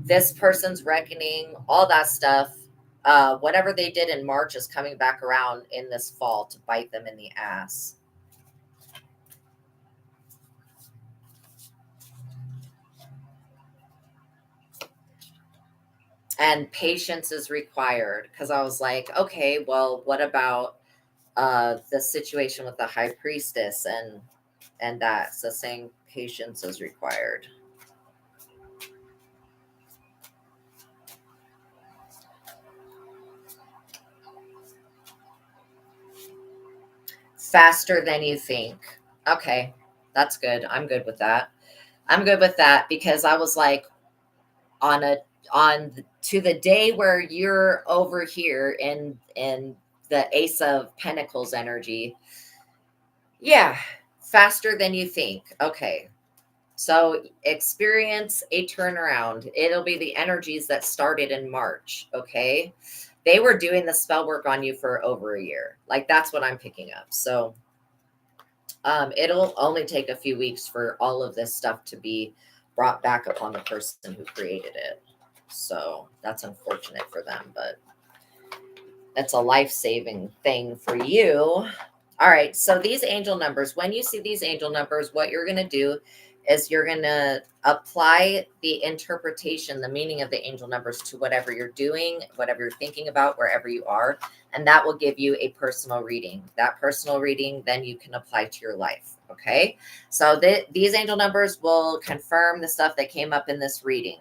This person's reckoning, all that stuff, whatever they did in March is coming back around in this fall to bite them in the ass. And patience is required, because I was like, okay, well, what about the situation with the high priestess and that? So saying patience is required. Faster than you think. Okay, that's good. I'm good with that. I'm good with that, because I was like, on a to the day where you're over here in the Ace of Pentacles energy. Yeah, faster than you think. Okay. So experience a turnaround. It'll be the energies that started in March. Okay. They were doing the spell work on you for over a year. Like, that's what I'm picking up. So it'll only take a few weeks for all of this stuff to be brought back upon the person who created it. So that's unfortunate for them, but it's a life-saving thing for you. All right. So these angel numbers, when you see these angel numbers, what you're going to do is you're going to apply the interpretation, the meaning of the angel numbers to whatever you're doing, whatever you're thinking about, wherever you are. And that will give you a personal reading. That personal reading, then you can apply to your life. Okay. So these angel numbers will confirm the stuff that came up in this reading.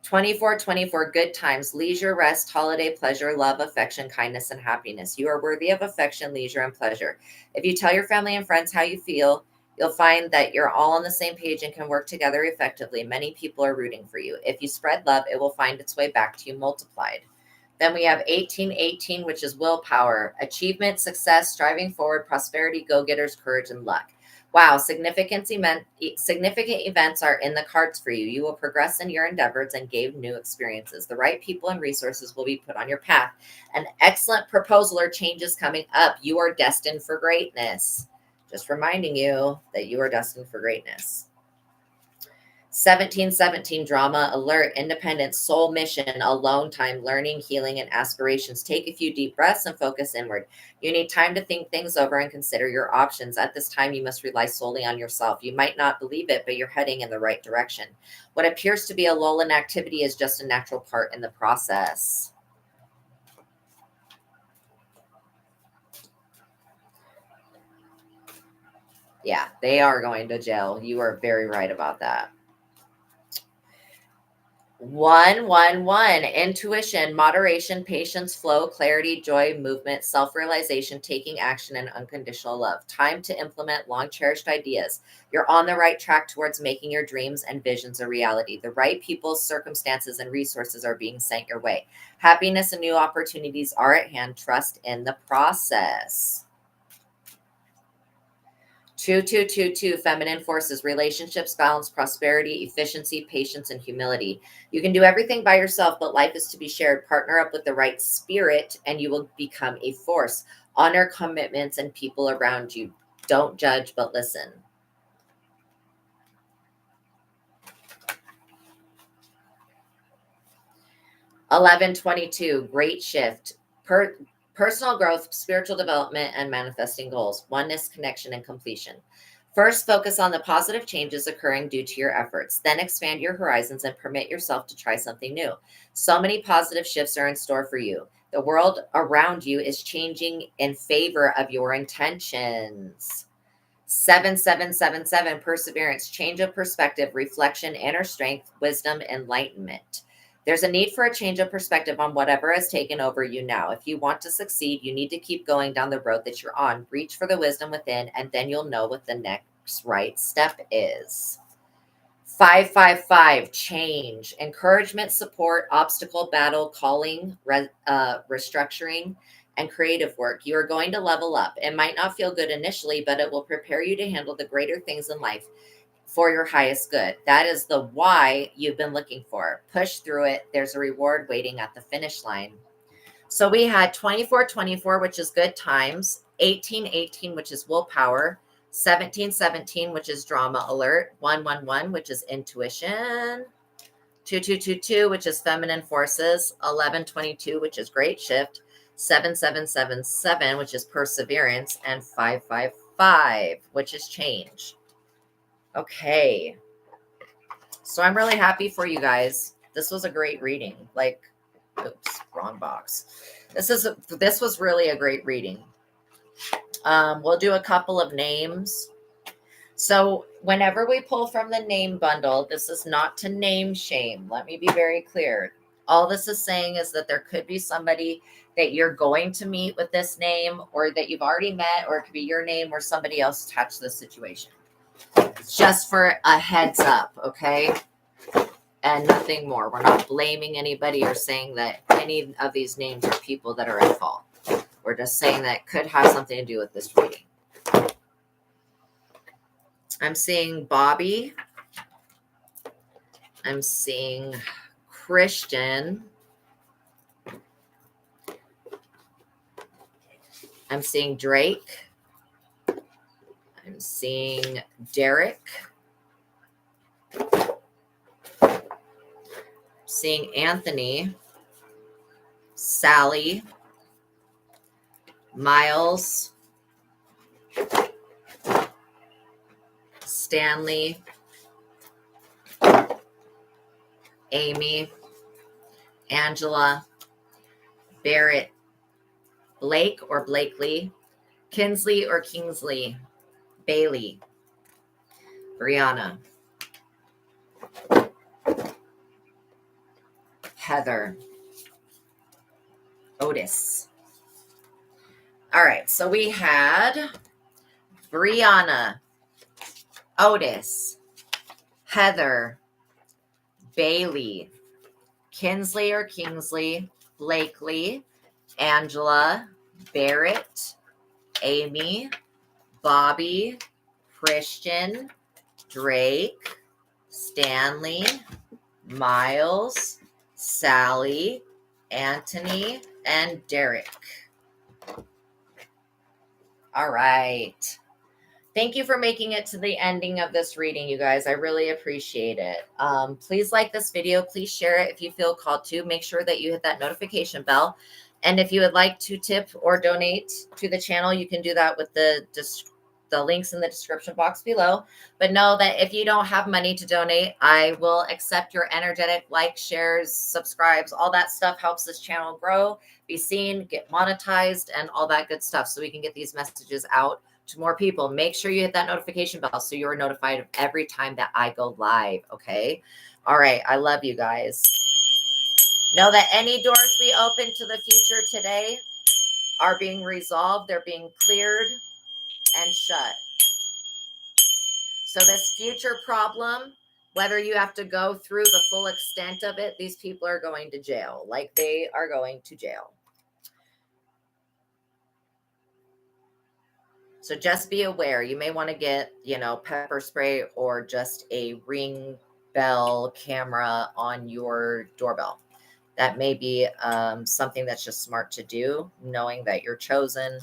2424, good times, leisure, rest, holiday, pleasure, love, affection, kindness, and happiness. You are worthy of affection, leisure, and pleasure. If you tell your family and friends how you feel, you'll find that you're all on the same page and can work together effectively. Many people are rooting for you. If you spread love, it will find its way back to you multiplied. Then we have 1818, which is willpower, achievement, success, striving forward, prosperity, go-getters, courage, and luck. Wow, significant events are in the cards for you. You will progress in your endeavors and gain new experiences. The right people and resources will be put on your path. An excellent proposal or change is coming up. You are destined for greatness. Just reminding you that you are destined for greatness. 1717, drama, alert, independence, soul mission, alone time, learning, healing, and aspirations. Take a few deep breaths and focus inward. You need time to think things over and consider your options. At this time, you must rely solely on yourself. You might not believe it, but you're heading in the right direction. What appears to be a lull in activity is just a natural part in the process. Yeah, they are going to jail. You are very right about that. 111, intuition, moderation, patience, flow, clarity, joy, movement, self-realization, taking action, and unconditional love. Time to implement long cherished ideas. You're on the right track towards making your dreams and visions a reality. The right people, circumstances, and resources are being sent your way. Happiness and new opportunities are at hand. Trust in the process. 2222, feminine forces, relationships, balance, prosperity, efficiency, patience, and humility. You can do everything by yourself, but life is to be shared. Partner up with the right spirit and you will become a force. Honor commitments and people around you. Don't judge, but listen. $11.22, great shift. Personal growth, spiritual development, and manifesting goals. Oneness, connection, and completion. First, focus on the positive changes occurring due to your efforts. Then expand your horizons and permit yourself to try something new. So many positive shifts are in store for you. The world around you is changing in favor of your intentions. 7777, perseverance, change of perspective, reflection, inner strength, wisdom, enlightenment. There's a need for a change of perspective on whatever has taken over you now. If you want to succeed, you need to keep going down the road that you're on. Reach for the wisdom within, and then you'll know what the next right step is. 555, change, encouragement, support, obstacle, battle, calling, restructuring, and creative work. You are going to level up. It might not feel good initially, but it will prepare you to handle the greater things in life for your highest good. That is the why you've been looking for. Push through it. There's a reward waiting at the finish line. So we had 2424, which is good times, 1818, which is willpower, 1717, which is drama alert, 111, which is intuition, 2222, which is feminine forces, 1122, which is great shift, 7777, which is perseverance, and 555, which is change. Okay. So I'm really happy for you guys. This was a great reading. Like, oops, wrong box. This was really a great reading. We'll do a couple of names. So whenever we pull from the name bundle, this is not to name shame. Let me be very clear. All this is saying is that there could be somebody that you're going to meet with this name, or that you've already met, or it could be your name or somebody else touched the situation. Just for a heads up, okay? And nothing more. We're not blaming anybody or saying that any of these names are people that are at fault. We're just saying that it could have something to do with this reading. I'm seeing Bobby. I'm seeing Christian. I'm seeing Drake. I'm seeing Derek. Seeing Anthony, Sally, Miles, Stanley, Amy, Angela, Barrett, Blake or Blakely, Kinsley or Kingsley, Bailey, Brianna, Heather, Otis. All right, so we had Brianna, Otis, Heather, Bailey, Kinsley or Kingsley, Blakely, Angela, Barrett, Amy, Bobby, Christian, Drake, Stanley, Miles, Sally, Anthony, and Derek. All right. Thank you for making it to the ending of this reading, you guys. I really appreciate it. Please like this video. Please share it if you feel called to. Make sure that you hit that notification bell. And if you would like to tip or donate to the channel, you can do that with the links in the description box below. But know that if you don't have money to donate, I will accept your energetic likes, shares, subscribes. All that stuff helps this channel grow, be seen, get monetized, and all that good stuff so we can get these messages out to more people. Make sure you hit that notification bell so you're notified of every time that I go live, okay? All right, I love you guys. Know that any doors we open to the future today are being resolved. They're being cleared and shut. So this future problem, whether you have to go through the full extent of it, these people are going to jail. Like, they are going to jail. So just be aware. You may want to get, pepper spray or just a Ring bell camera on your doorbell. That may be something that's just smart to do, knowing that you're chosen.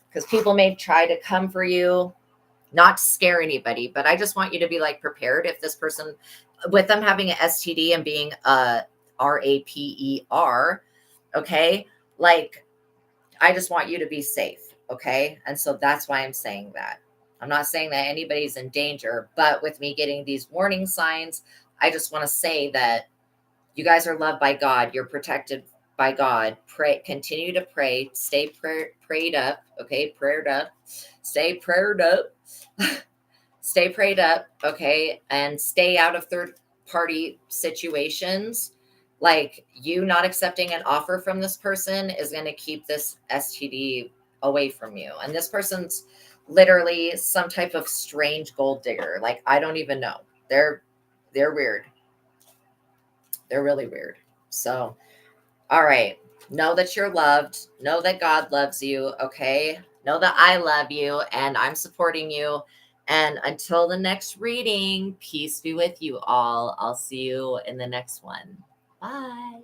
Because people may try to come for you not to scare anybody, but I just want you to be like prepared if this person, with them having an STD and being a RAPER, okay, like I just want you to be safe, okay? And so that's why I'm saying that. I'm not saying that anybody's in danger, but with me getting these warning signs, I just want to say that you guys are loved by God. You're protected by God. Pray, continue to pray. Stay prayed up, okay? Prayed up. Stay prayed up. Stay prayed up, okay? And stay out of third party situations. Like, you not accepting an offer from this person is going to keep this STD away from you. And this person's literally some type of strange gold digger. Like, I don't even know. They're weird. They're really weird. So, all right. Know that you're loved. Know that God loves you. Okay. Know that I love you and I'm supporting you. And until the next reading, peace be with you all. I'll see you in the next one. Bye.